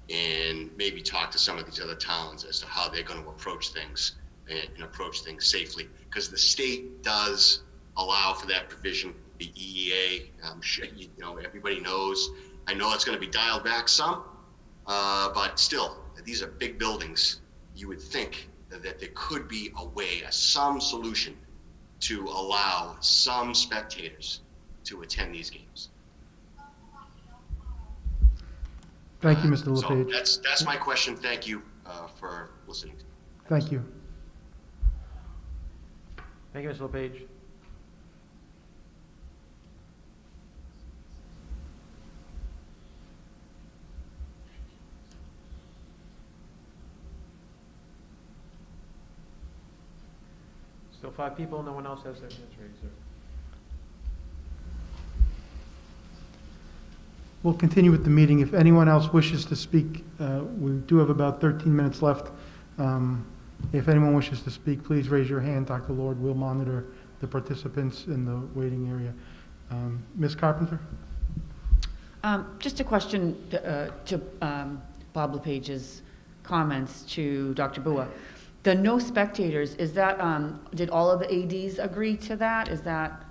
S7: and maybe talk to some of these other towns as to how they're going to approach things and approach things safely, because the state does allow for that provision. The EEA, I'm sure, everybody knows. I know it's going to be dialed back some, but still, these are big buildings. You would think that there could be a way, some solution to allow some spectators to attend these games.
S3: Thank you, Mr. LePage.
S7: So that's my question. Thank you for listening.
S3: Thank you.
S4: Thank you, Mr. LePage. Still 5 people, no one else has their hands raised, sir.
S3: We'll continue with the meeting. If anyone else wishes to speak, we do have about 13 minutes left. If anyone wishes to speak, please raise your hand. Dr. Lord will monitor the participants in the waiting area. Ms. Carpenter?
S5: Just a question to Bob LePage's comments to Dr. Bua. The no spectators, is that, did all of the ADs agree to that? Is that?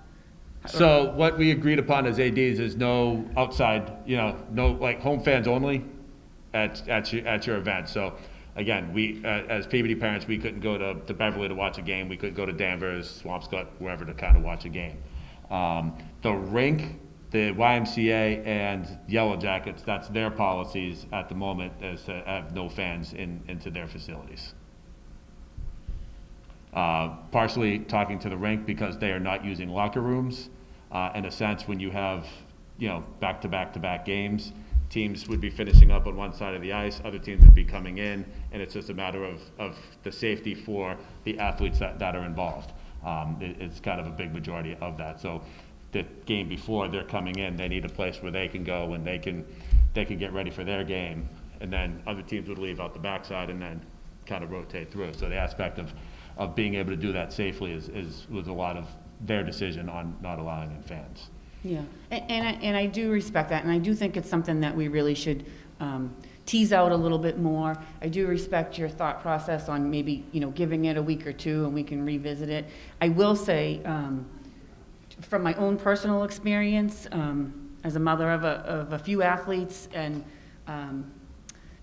S1: So what we agreed upon as ADs is no outside, no like home fans only at your event. So again, we as Peabody parents, we couldn't go to Beverly to watch a game. We couldn't go to Danvers, Swampscott, wherever to kind of watch a game. The rink, the YMCA and Yellow Jackets, that's their policies at the moment, is to have no fans into their facilities. Partially talking to the rink because they are not using locker rooms. In a sense, when you have, back-to-back-to-back games, teams would be finishing up on one side of the ice, other teams would be coming in, and it's just a matter of the safety for the athletes that are involved. It's kind of a big majority of that. So the game before they're coming in, they need a place where they can go and they can get ready for their game, and then other teams would leave out the backside and then kind of rotate through. So the aspect of being able to do that safely was a lot of their decision on not allowing in fans.
S5: Yeah, and I do respect that, and I do think it's something that we really should tease out a little bit more. I do respect your thought process on maybe, giving it a week or two and we can revisit it. I will say, from my own personal experience, as a mother of a few athletes, and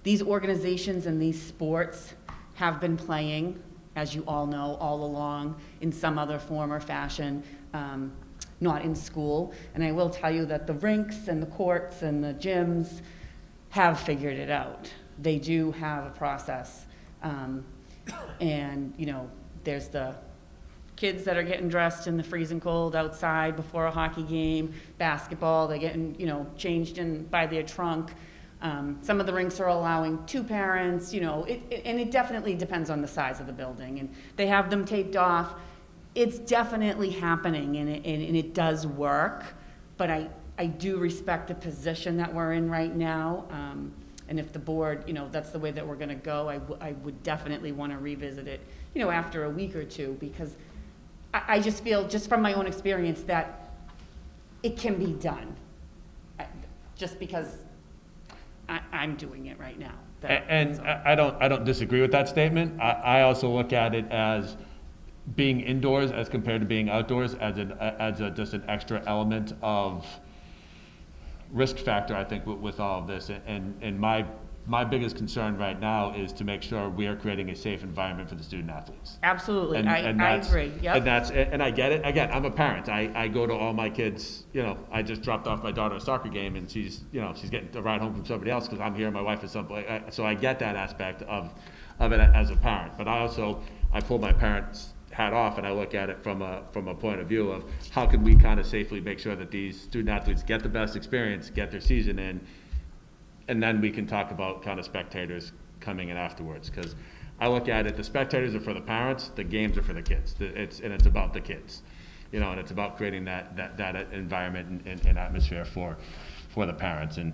S5: these organizations and these sports have been playing, as you all know, all along in some other form or fashion, not in school. And I will tell you that the rinks and the courts and the gyms have figured it out. They do have a process. And, there's the kids that are getting dressed in the freezing cold outside before a hockey game, basketball, they're getting, changed in by their trunk. Some of the rinks are allowing 2 parents, and it definitely depends on the size of the building. And they have them taped off. It's definitely happening, and it does work. But I do respect the position that we're in right now. And if the board, that's the way that we're going to go, I would definitely want to revisit it, after a week or two, because I just feel, just from my own experience, that it can be done. Just because I'm doing it right now.
S1: And I don't disagree with that statement. I also look at it as being indoors as compared to being outdoors as just an extra element of risk factor, I think, with all of this. And my biggest concern right now is to make sure we are creating a safe environment for the student athletes.
S5: Absolutely, I agree. Yep.
S1: And I get it. Again, I'm a parent. I go to all my kids. I just dropped off my daughter at a soccer game, and she's getting a ride home from somebody else because I'm here. My wife is someplace. So I get that aspect of it as a parent. But I pull my parents' hat off, and I look at it from a point of view of how can we kind of safely make sure that these student athletes get the best experience, get their season in, and then we can talk about kind of spectators coming in afterwards. Because I look at it, the spectators are for the parents, the games are for the kids. It's about the kids, and it's about creating that environment and atmosphere for the parents. And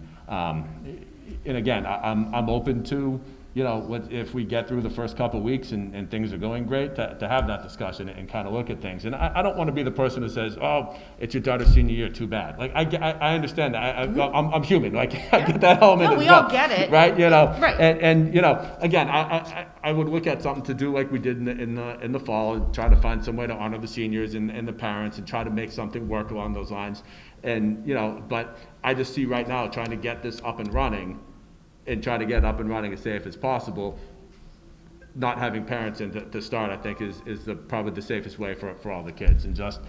S1: again, I'm open to, if we get through the first couple of weeks and things are going great, to have that discussion and kind of look at things. And I don't want to be the person who says, oh, it's your daughter's senior year, too bad. Like, I understand that. I'm human. Like, I get that element as well.
S5: We all get it.
S1: Right?
S5: Right.
S1: And again, I would look at something to do like we did in the fall and try to find some way to honor the seniors and the parents and try to make something work along those lines. And, but I just see right now trying to get this up and running and try to get up and running as safe as possible. Not having parents in to start, I think, is probably the safest way for all the kids. And just,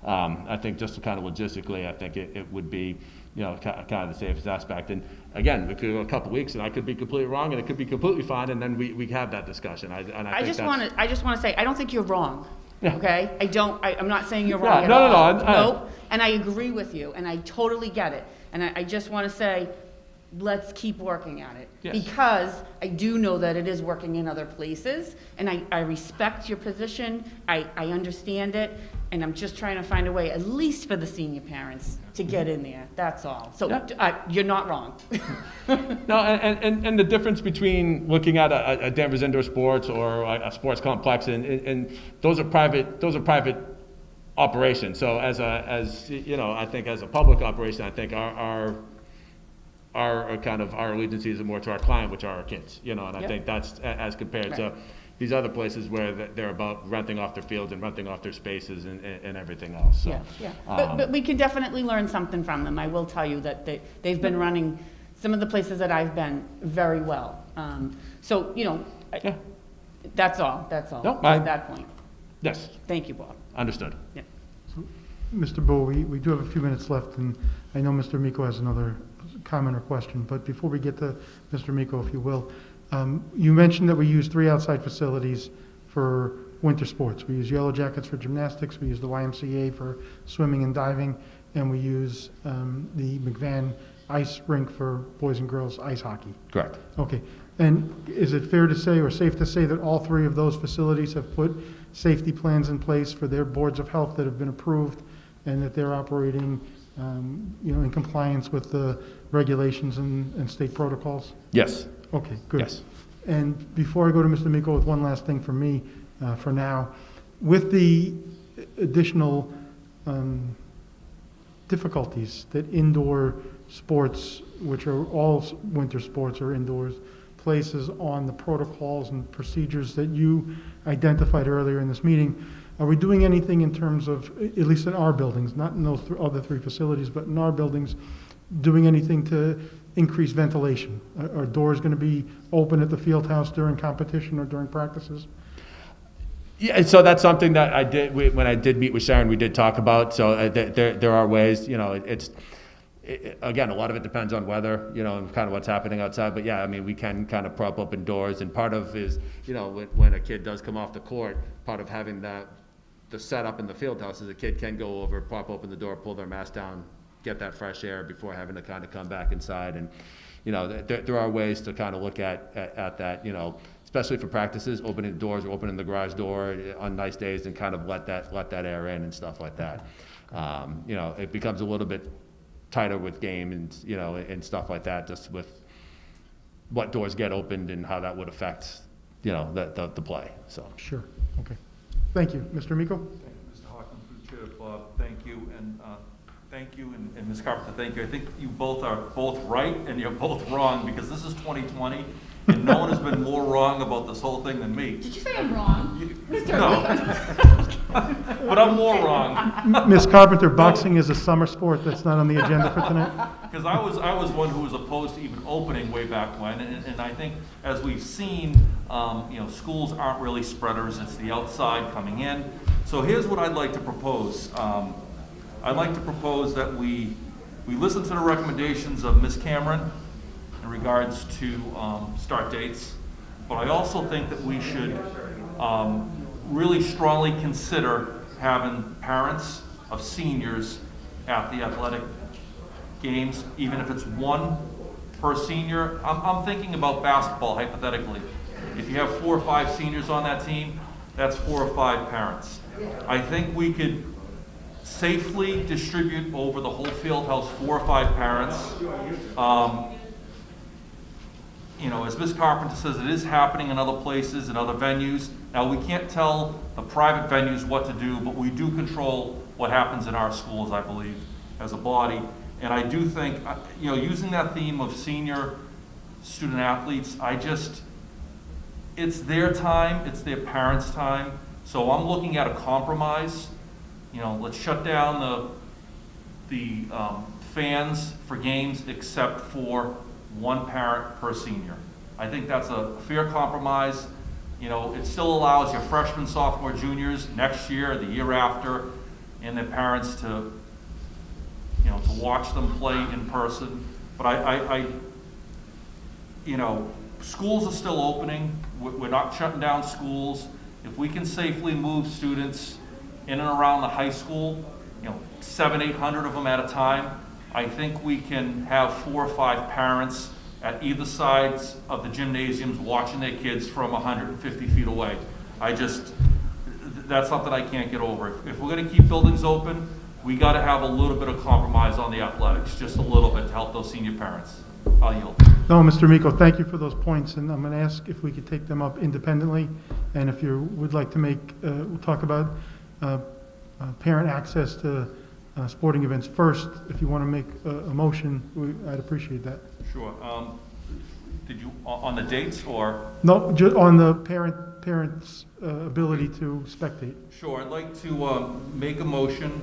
S1: I think just kind of logistically, I think it would be, kind of the safest aspect. And again, we could go a couple weeks and I could be completely wrong and it could be completely fine, and then we have that discussion. I just want
S5: to say, I don't think you're wrong.
S1: Yeah.
S5: Okay? I'm not saying you're wrong
S1: Yeah,
S5: at all.
S1: No.
S5: And I agree with you, and I totally get it. And I just want to say, let's keep working at it.
S1: Yes.
S5: Because I do know that it is working in other places, and I respect your position, I understand it, and I'm just trying to find a way, at least for the senior parents, to get in there, that's all. So,
S1: Yeah.
S5: You're not wrong.
S1: No, and the difference between looking at a Danvers Indoor Sports or a sports complex, and those are private operations. So I think as a public operation, I think our kind of our allegiances are more to our client, which are our kids, and I think that's as compared to these other places where they're about renting off their fields and renting off their spaces and everything else. So,
S5: Yeah. But we can definitely learn something from them. I will tell you that they've been running some of the places that I've been very well. So, that's all.
S1: No,
S5: At that point.
S1: Yes,
S5: Thank you, Bob.
S1: understood.
S5: Yeah.
S3: Mr. Bull, we do have a few minutes left, and I know Mr. Miko has another comment or question, but before we get to Mr. Miko, if you will, you mentioned that we use 3 outside facilities for winter sports. We use Yellow Jackets for gymnastics, we use the YMCA for swimming and diving, and we use the McVan ice rink for boys and girls ice hockey.
S1: Correct.
S3: Okay. And is it fair to say or safe to say that all three of those facilities have put safety plans in place for their boards of health that have been approved and that they're operating, in compliance with the regulations and state protocols?
S1: Yes.
S3: Okay, good.
S1: Yes.
S3: And before I go to Mr. Miko with one last thing from me for now, with the additional difficulties that indoor sports, which are all winter sports or indoors, places on the protocols and procedures that you identified earlier in this meeting, are we doing anything in terms of, at least in our buildings, not in those other three facilities, but in our buildings, doing anything to increase ventilation? Are doors going to be open at the field house during competition or during practices?
S1: Yeah, so that's something that I did, when I did meet with Sharon, we did talk about, so there are ways, again, a lot of it depends on weather, and kind of what's happening outside, but yeah, I mean, we can kind of prop open doors, and part of is, when a kid does come off the court, part of having the setup in the field house is a kid can go over, pop open the door, pull their mask down, get that fresh air before having to kind of come back inside, and, there are ways to kind of look at that, especially for practices, opening the doors or opening the garage door on nice days and kind of let that air in and stuff like that. It becomes a little bit tighter with game and, and stuff like that, just with what doors get opened and how that would affect, the play, so.
S3: Sure, okay. Thank you. Mr. Miko?
S6: Thank you, Mr. Hawkins, through Chair Bob, thank you, and Ms. Carpenter, thank you. I think you both are both right and you're both wrong, because this is 2020, and no one has been more wrong about this whole thing than me.
S5: Did you say I'm wrong?
S6: No. But I'm more wrong.
S3: Ms. Carpenter, boxing is a summer sport that's not on the agenda for tonight?
S6: Because I was one who was opposed to even opening way back when, and I think as we've seen, schools aren't really spreaders, it's the outside coming in. So here's what I'd like to propose. I'd like to propose that we listen to the recommendations of Ms. Cameron in regards to start dates, but I also think that we should really strongly consider having parents of seniors at the athletic games, even if it's one per senior. I'm thinking about basketball, hypothetically. If you have 4 or 5 seniors on that team, that's 4 or 5 parents. I think we could safely distribute over the whole field house 4 or 5 parents. As Ms. Carpenter says, it is happening in other places, in other venues. Now, we can't tell the private venues what to do, but we do control what happens in our schools, I believe, as a body. And I do think, using that theme of senior student athletes, it's their time, it's their parents' time. So I'm looking at a compromise. Let's shut down the fans for games except for 1 parent per senior. I think that's a fair compromise. It still allows your freshmen, sophomore, juniors next year, the year after, and their parents to watch them play in person. But schools are still opening. We're not shutting down schools. If we can safely move students in and around the high school, 700, 800 of them at a time, I think we can have 4 or 5 parents at either sides of the gymnasiums watching their kids from 150 feet away. That's something I can't get over. If we're gonna keep buildings open, we gotta have a little bit of compromise on the athletics, just a little bit to help those senior parents. I'll yield.
S3: No, Mr. Miko, thank you for those points, and I'm going to ask if we could take them up independently, and if you would like to we'll talk about parent access to sporting events first. If you want to make a motion, I'd appreciate that.
S6: Sure. Did you, on the dates or?
S3: No, just on the parents' ability to spectate.
S6: Sure, I'd like to make a motion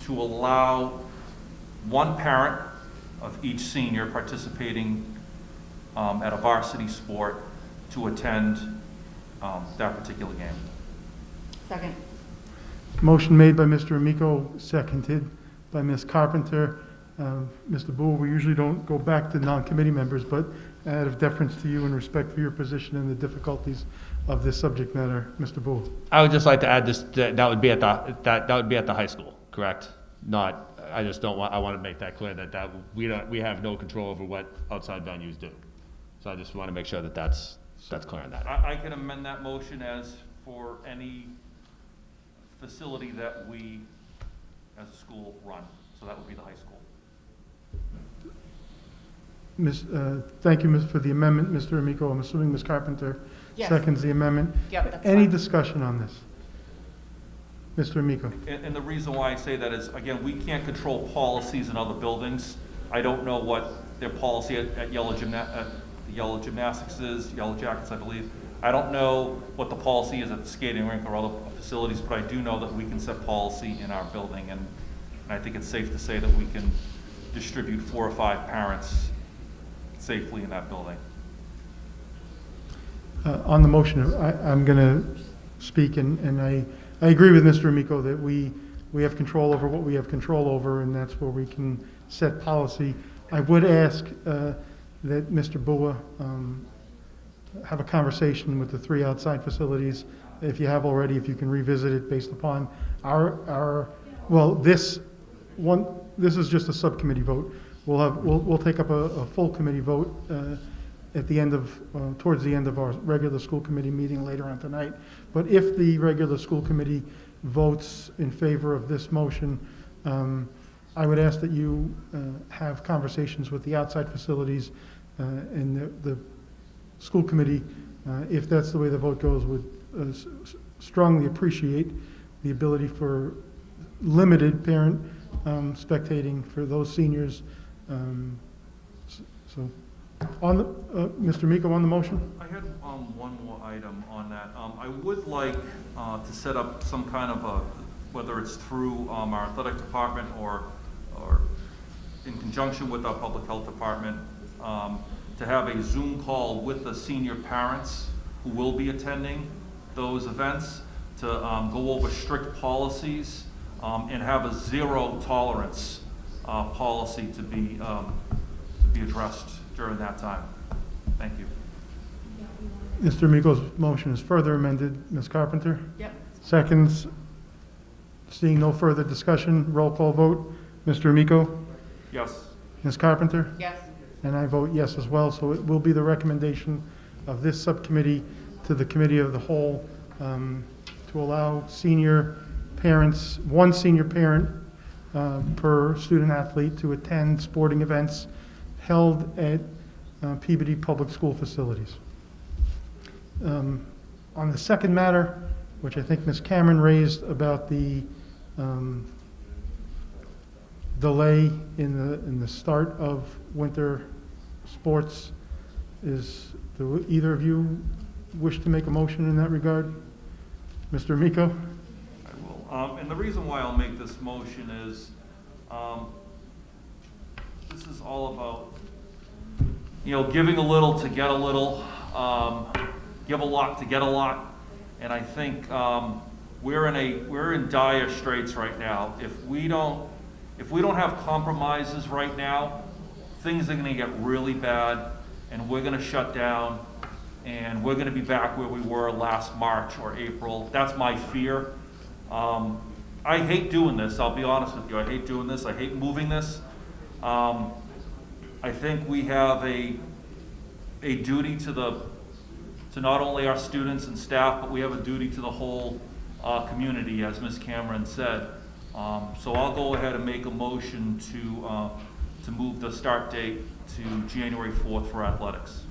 S6: to allow 1 parent of each senior participating at a varsity sport to attend that particular game.
S5: Second.
S3: Motion made by Mr. Amico, seconded by Ms. Carpenter. Mr. Boole, we usually don't go back to non-committee members, but out of deference to you and respect for your position and the difficulties of this subject matter, Mr. Boole.
S1: I would just like to add this, that would be at the high school, correct? Not, I just don't want, I want to make that clear that we have no control over what outside venues do. So I just want to make sure that that's clear on that.
S6: I can amend that motion as for any facility that we, as a school, run. So that would be the high school.
S3: Thank you, for the amendment, Mr. Amico. I'm assuming Ms. Carpenter
S5: Yes.
S3: seconds the amendment.
S5: Yep, that's
S3: Any
S5: fine.
S3: discussion on this? Mr. Amico?
S6: And the reason why I say that is, again, we can't control policies in other buildings. I don't know what their policy at Yellow Gymnastics is, Yellow Jackets, I believe. I don't know what the policy is at the skating rink or other facilities, but I do know that we can set policy in our building, and I think it's safe to say that we can distribute 4 or 5 parents safely in that building.
S3: On the motion, I'm going to speak, and I agree with Mr. Amico that we have control over what we have control over, and that's where we can set policy. I would ask that Mr. Bua have a conversation with the 3 outside facilities. If you have already, if you can revisit it based upon well, this is just a subcommittee vote. We'll take up a full committee vote at the end of, towards the end of our regular school committee meeting later on tonight. But if the regular school committee votes in favor of this motion, I would ask that you have conversations with the outside facilities, and the school committee, if that's the way the vote goes, would strongly appreciate the ability for limited parent spectating for those seniors. So, on the, Mr. Miko, on the motion?
S6: I had one more item on that. I would like to set up some kind of a, whether it's through our athletic department or in conjunction with our public health department, to have a Zoom call with the senior parents who will be attending those events to go over strict policies and have a 0 tolerance policy to be addressed during that time. Thank you.
S3: Mr. Miko's motion is further amended. Ms. Carpenter?
S5: Yep.
S3: Seconds. Seeing no further discussion, roll call vote. Mr. Amico?
S6: Yes.
S3: Ms. Carpenter?
S5: Yes.
S3: And I vote yes as well, so it will be the recommendation of this subcommittee to the committee of the whole to allow senior parents, 1 senior parent per student athlete to attend sporting events held at Peabody Public School facilities. On the second matter, which I think Ms. Cameron raised about the delay in the start of winter sports, do either of you wish to make a motion in that regard? Mr. Amico?
S6: I will. And the reason why I'll make this motion is this is all about, giving a little to get a little, give a lot to get a lot. And I think we're in dire straits right now. If we don't have compromises right now, things are going to get really bad, and we're going to shut down, and we're going to be back where we were last March or April. That's my fear. I hate doing this, I'll be honest with you. I hate doing this. I hate moving this. I think we have a duty to not only our students and staff, but we have a duty to the whole community, as Ms. Cameron said. So I'll go ahead and make a motion to move the start date to January 4th for athletics.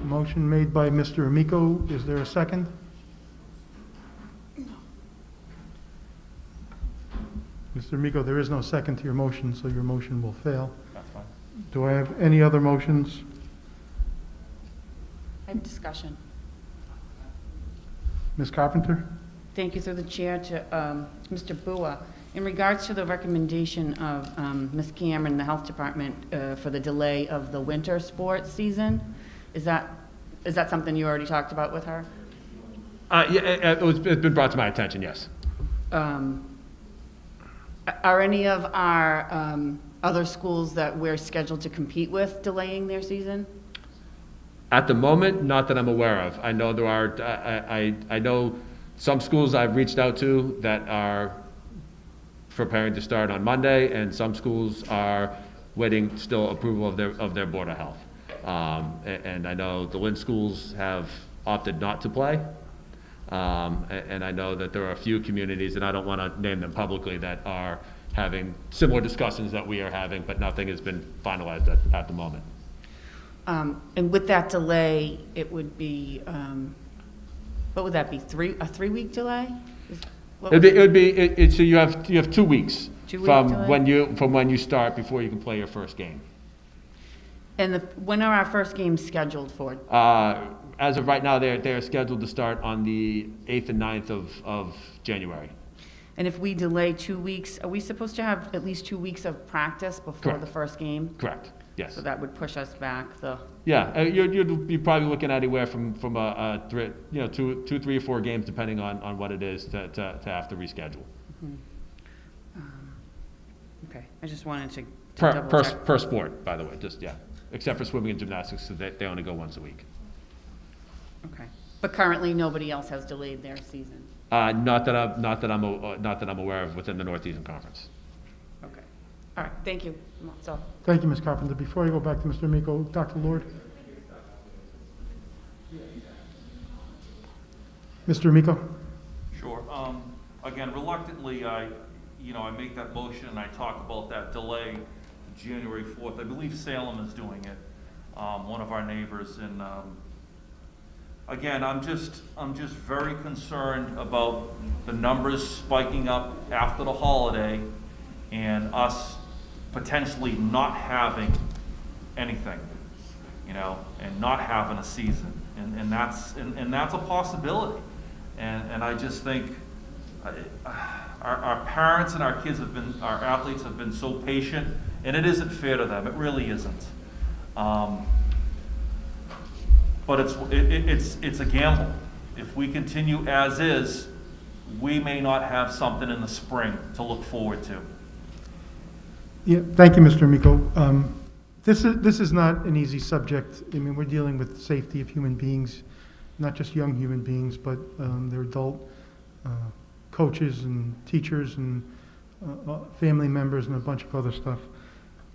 S3: Motion made by Mr. Amico. Is there a second? Mr. Amico, there is no second to your motion, so your motion will fail.
S6: That's fine.
S3: Do I have any other motions?
S5: I have discussion.
S3: Ms. Carpenter?
S5: Thank you through the chair to Mr. Bua. In regards to the recommendation of Ms. Cameron, the health department, for the delay of the winter sports season, is that something you already talked about with her?
S1: Yeah, it's been brought to my attention, yes.
S5: Are any of our other schools that we're scheduled to compete with delaying their season?
S1: At the moment, not that I'm aware of. I know there are, I know some schools I've reached out to that are preparing to start on Monday, and some schools are waiting still approval of their Board of Health. And I know the Lynn schools have opted not to play. And I know that there are a few communities, and I don't want to name them publicly, that are having similar discussions that we are having, but nothing has been finalized at the moment.
S5: And with that delay, it would be, what would that be, a 3-week delay? What was-
S1: So you have 2 weeks
S5: 2-week
S1: from
S5: delay?
S1: when you start before you can play your first game.
S5: And when are our first games scheduled for?
S1: As of right now, they're scheduled to start on the 8th and 9th of January.
S5: And if we delay 2 weeks, are we supposed to have at least 2 weeks of practice before
S1: Correct.
S5: the first game?
S1: Correct, yes.
S5: So that would push us back
S1: Yeah, you'd be probably looking at anywhere from two, 3, or 4 games, depending on what it is, to have to reschedule.
S5: okay, I just wanted to
S1: Per
S5: double check.
S1: sport, by the way, except for swimming and gymnastics, so they only go once a week.
S5: Okay, but currently, nobody else has delayed their season?
S1: Not that I'm aware of within the Northeastern Conference.
S5: Okay, all right, thank you. So,
S3: Thank you, Ms. Carpenter. Before I go back to Mr. Amico, Dr. Lord? Mr. Amico?
S6: Sure. Again, reluctantly, I make that motion and I talk about that delay to January 4th. I believe Salem is doing it, one of our neighbors. And again, I'm just very concerned about the numbers spiking up after the holiday and us potentially not having anything, and not having a season. And that's a possibility. And I just think our parents and our athletes have been so patient, and it isn't fair to them. It really isn't. But it's a gamble. If we continue as is, we may not have something in the spring to look forward to.
S3: Yeah, thank you, Mr. Amico. This is not an easy subject. I mean, we're dealing with the safety of human beings, not just young human beings, but their adult coaches and teachers and family members and a bunch of other stuff.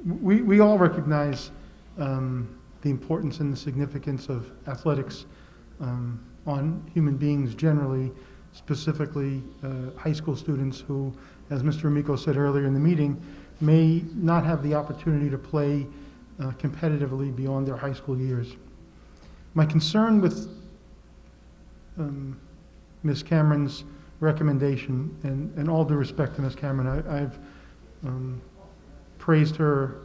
S3: We all recognize the importance and the significance of athletics on human beings generally, specifically high school students who, as Mr. Amico said earlier in the meeting, may not have the opportunity to play competitively beyond their high school years. My concern with Ms. Cameron's recommendation, and all due respect to Ms. Cameron, I've praised her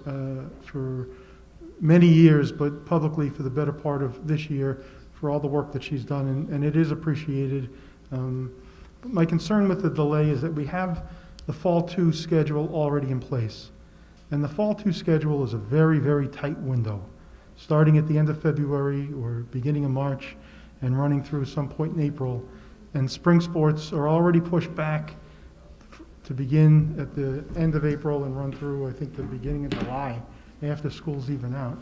S3: for many years, but publicly for the better part of this year, for all the work that she's done, and it is appreciated. But my concern with the delay is that we have the Fall 2 schedule already in place. And the Fall 2 schedule is a very, very tight window, starting at the end of February or beginning of March and running through some point in April. And spring sports are already pushed back to begin at the end of April and run through, I think, the beginning of July, after school's even out.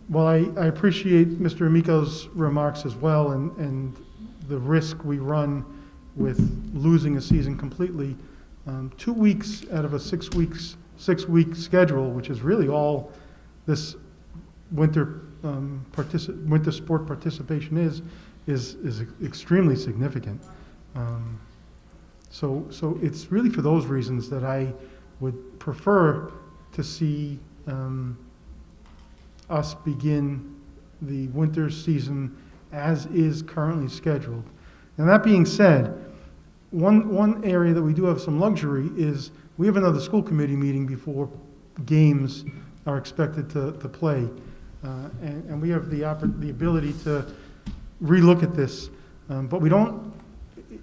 S3: While I appreciate Mr. Amico's remarks as well, and the risk we run with losing a season completely, 2 weeks out of a 6-week schedule, which is really all this winter sport participation is extremely significant. So it's really for those reasons that I would prefer to see us begin the winter season as is currently scheduled. Now, that being said, one area that we do have some luxury is we have another school committee meeting before games are expected to play. And we have the ability to relook at this. But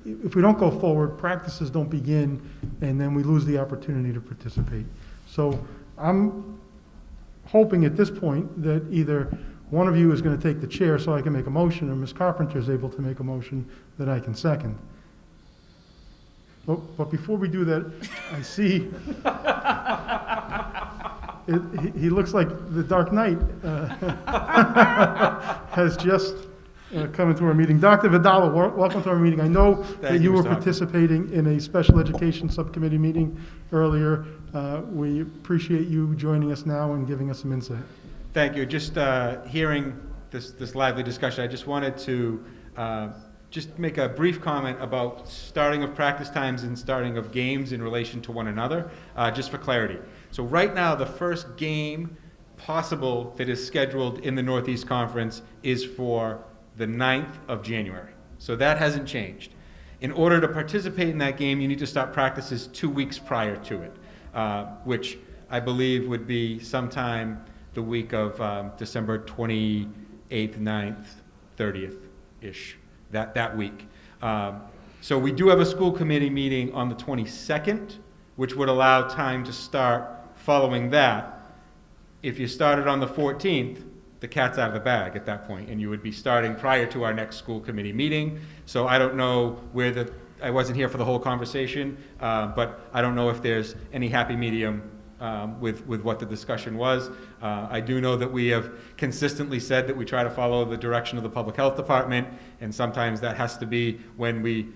S3: if we don't go forward, practices don't begin, and then we lose the opportunity to participate. So I'm hoping at this point that either one of you is going to take the chair so I can make a motion, or Ms. Carpenter is able to make a motion that I can second. But before we do that, I see he looks like the Dark Knight has just coming to our meeting. Dr. Vidala, welcome to our meeting. I know that
S4: Thank
S3: you
S4: you,
S3: were
S4: Mr. Hoffman.
S3: participating in a special education subcommittee meeting earlier. We appreciate you joining us now and giving us some insight.
S4: Thank you. Just hearing this lively discussion, I just wanted to just make a brief comment about starting of practice times and starting of games in relation to one another, just for clarity. So right now, the first game possible that is scheduled in the Northeast Conference is for the 9th of January. So that hasn't changed. In order to participate in that game, you need to start practices 2 weeks prior to it, which I believe would be sometime the week of December 28th, 9th, 30th-ish, that week. So we do have a school committee meeting on the 22nd, which would allow time to start following that. If you started on the 14th, the cat's out of the bag at that point, and you would be starting prior to our next school committee meeting. So I don't know I wasn't here for the whole conversation, but I don't know if there's any happy medium with what the discussion was. I do know that we have consistently said that we try to follow the direction of the Public Health Department, and sometimes that has to be when we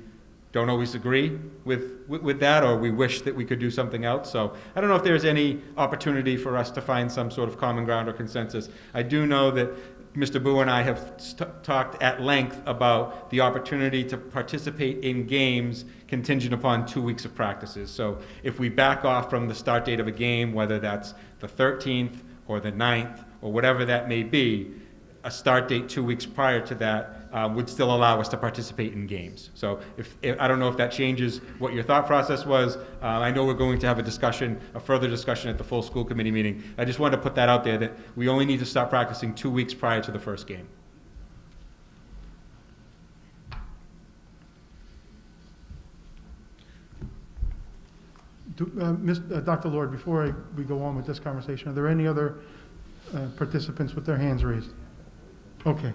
S4: don't always agree with that, or we wish that we could do something else. So I don't know if there's any opportunity for us to find some sort of common ground or consensus. I do know that Mr. Boo and I have talked at length about the opportunity to participate in games contingent upon 2 weeks of practices. So if we back off from the start date of a game, whether that's the 13th or the 9th or whatever that may be, a start date 2 weeks prior to that would still allow us to participate in games. So if I don't know if that changes what your thought process was. I know we're going to have a further discussion at the full school committee meeting. I just wanted to put that out there, that we only need to start practicing 2 weeks prior to the first game.
S3: Dr. Lord, before we go on with this conversation, are there any other participants with their hands raised? Okay.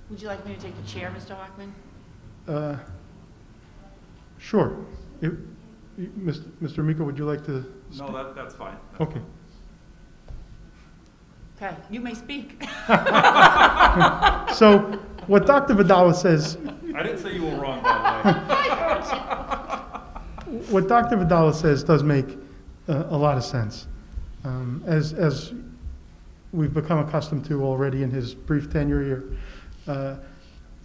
S5: Would you like me to take the chair, Mr. Hoffman?
S3: Sure. Mr. Miko, would you like to speak?
S6: No, that's fine.
S3: Okay.
S5: Okay, you may speak.
S3: So what Dr. Vidala says,
S6: I didn't say you were wrong, by the way.
S3: what Dr. Vidala says does make a lot of sense. As we've become accustomed to already in his brief tenure here.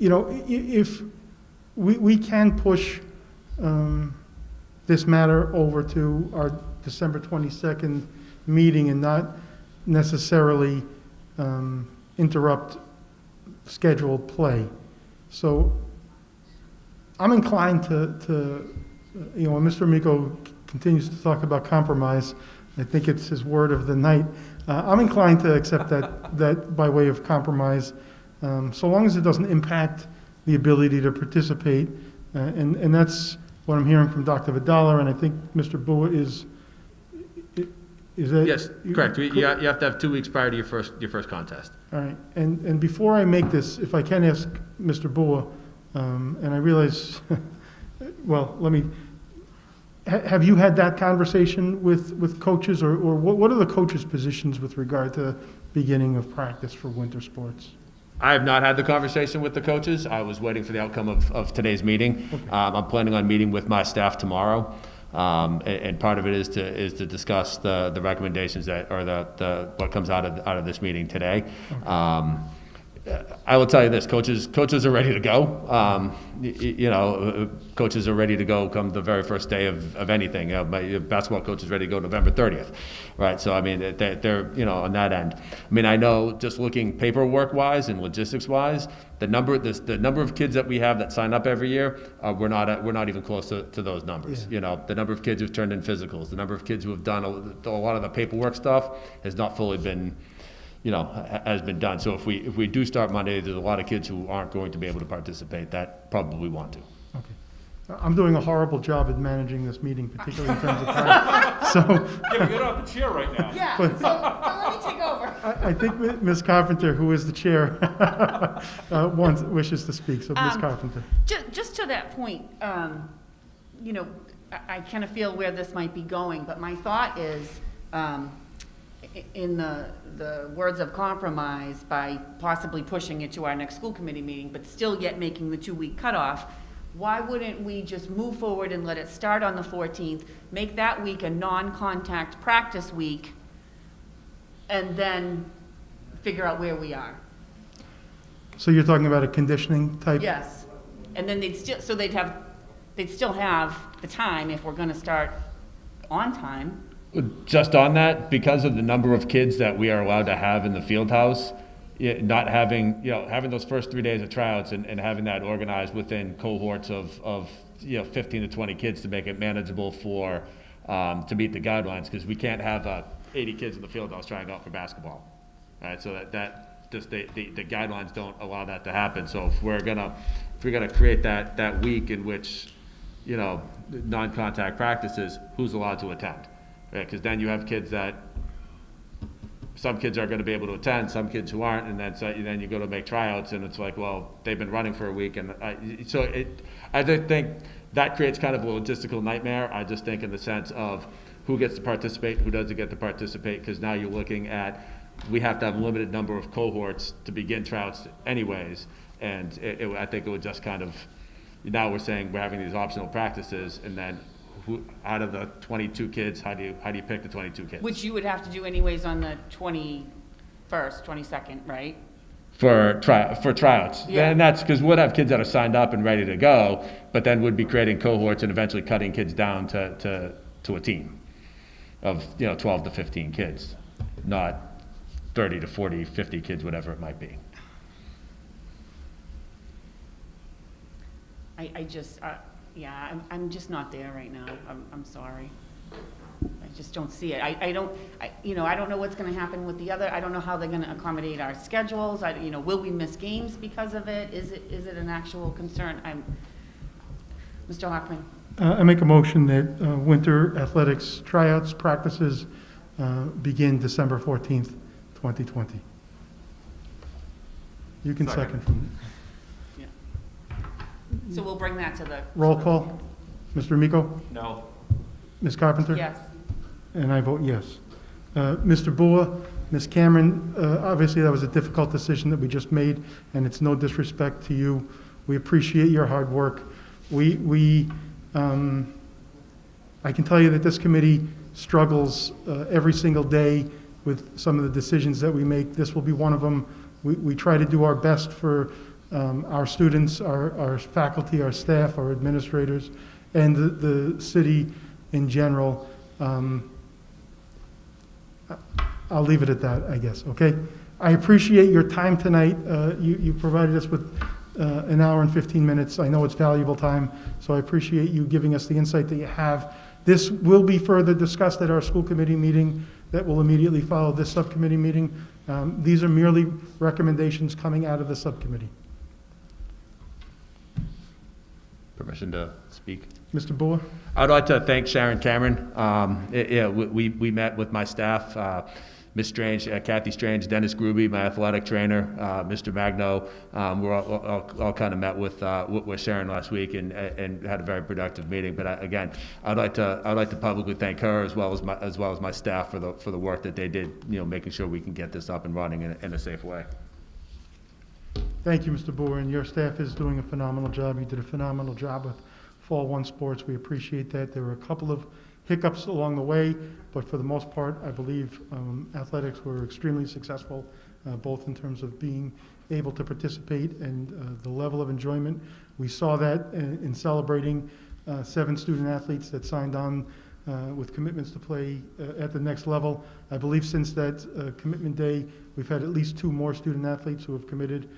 S3: If we can push this matter over to our December 22nd meeting and not necessarily interrupt scheduled play. So I'm inclined to when Mr. Miko continues to talk about compromise, I think it's his word of the night. I'm inclined to accept that by way of compromise, so long as it doesn't impact the ability to participate. And that's what I'm hearing from Dr. Vidala, and I think Mr. Bua is that?
S1: Yes, correct. You have to have 2 weeks prior to your first contest.
S3: All right, and before I make this, if I can ask Mr. Bua, and I realize, well, have you had that conversation with coaches, or what are the coaches' positions with regard to beginning of practice for winter sports?
S1: I have not had the conversation with the coaches. I was waiting for the outcome of today's meeting. Okay. I'm planning on meeting with my staff tomorrow, and part of it is to discuss the recommendations or what comes out of this meeting today. Okay. I will tell you this: coaches are ready to go. Coaches are ready to go come the very first day of anything. My basketball coach is ready to go November 30th, right? So I mean, they're on that end. I mean, I know just looking paperwork wise and logistics wise, the number of kids that we have that sign up every year, we're not even close to those numbers. Yeah. The number of kids who've turned in physicals, the number of kids who have done a lot of the paperwork stuff has not fully been. Has been done. So if we do start Monday, there's a lot of kids who aren't going to be able to participate that probably want to.
S3: Okay. I'm doing a horrible job at managing this meeting, particularly in terms of time. So
S6: Get off the chair right now.
S5: Yeah, so let me take over.
S3: I think Ms. Carpenter, who is the chair, wishes to speak. So Ms. Carpenter.
S5: Just to that point, I kind of feel where this might be going, but my thought is, in the words of compromise, by possibly pushing it to our next school committee meeting, but still yet making the 2-week cutoff, why wouldn't we just move forward and let it start on the 14th, make that week a non-contact practice week, and then figure out where we are?
S3: So you're talking about a conditioning type?
S5: Yes, and then they'd still have the time if we're gonna start on time.
S1: Just on that, because of the number of kids that we are allowed to have in the field house, not having, having those first 3 days of tryouts and having that organized within cohorts of 15 to 20 kids to make it manageable for, to meet the guidelines, because we can't have 80 kids in the field house trying out for basketball. All right, so that just, the guidelines don't allow that to happen. So if we're gonna create that week in which, non-contact practices, who's allowed to attend? Right, because then you have kids that, some kids are gonna be able to attend, some kids who aren't, and then you go to make tryouts, and it's like, well, they've been running for a week, and I just think that creates kind of a logistical nightmare. I just think in the sense of who gets to participate, who doesn't get to participate, because now you're looking at, we have to have a limited number of cohorts to begin tryouts anyways, and I think it would just kind of, now we're saying we're having these optional practices, and then who, out of the 22 kids, how do you pick the 22 kids?
S5: Which you would have to do anyways on the 21st, 22nd, right?
S1: For tryouts.
S5: Yeah.
S1: And that's because we'd have kids that are signed up and ready to go, but then we'd be creating cohorts and eventually cutting kids down to a team of 12 to 15 kids, not 30 to 40, 50 kids, whatever it might be.
S5: I'm just not there right now. I'm sorry. I just don't see it. I don't know what's gonna happen with the other, I don't know how they're gonna accommodate our schedules. Will we miss games because of it? Is it an actual concern? Mr. Hockman?
S3: I make a motion that winter athletics tryouts practices begin December 14th, 2020. You can second from
S5: Yeah. So we'll bring that to the.
S3: roll call. Mr. Amico?
S6: No.
S3: Ms. Carpenter?
S5: Yes.
S3: And I vote yes. Mr. Bua, Ms. Cameron, obviously that was a difficult decision that we just made, and it's no disrespect to you. We appreciate your hard work. I can tell you that this committee struggles every single day with some of the decisions that we make. This will be one of them. We try to do our best for our students, our faculty, our staff, our administrators, and the city in general. I'll leave it at that, I guess, okay? I appreciate your time tonight. You provided us with an hour and 15 minutes. I know it's valuable time, so I appreciate you giving us the insight that you have. This will be further discussed at our school committee meeting that will immediately follow this subcommittee meeting. These are merely recommendations coming out of the subcommittee.
S1: Permission to speak?
S3: Mr. Bua?
S1: I'd like to thank Sharon Cameron. We met with my staff, Ms. Strange, Kathy Strange, Dennis Gruby, my athletic trainer, Mr. Magno. We're all kind of met with Sharon last week and had a very productive meeting. But again, I'd like to publicly thank her as well as my staff for the work that they did, making sure we can get this up and running in a safe way.
S3: Thank you, Mr. Bua, and your staff is doing a phenomenal job. You did a phenomenal job with Fall 1 sports. We appreciate that. There were a couple of hiccups along the way, but for the most part, I believe athletics were extremely successful, both in terms of being able to participate and the level of enjoyment. We saw that in celebrating 7 student athletes that signed on with commitments to play at the next level. I believe since that commitment day, we've had at least 2 more student athletes who have committed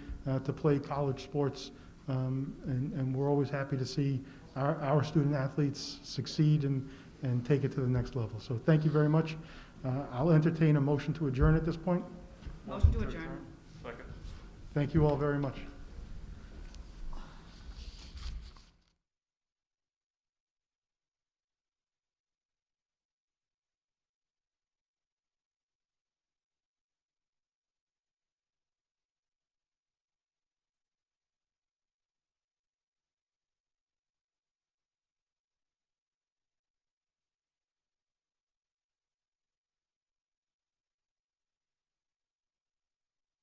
S3: to play college sports, and we're always happy to see our student athletes succeed and take it to the next level. So thank you very much. I'll entertain a motion to adjourn at this point.
S5: Motion to adjourn.
S6: Second.
S3: Thank you all very much.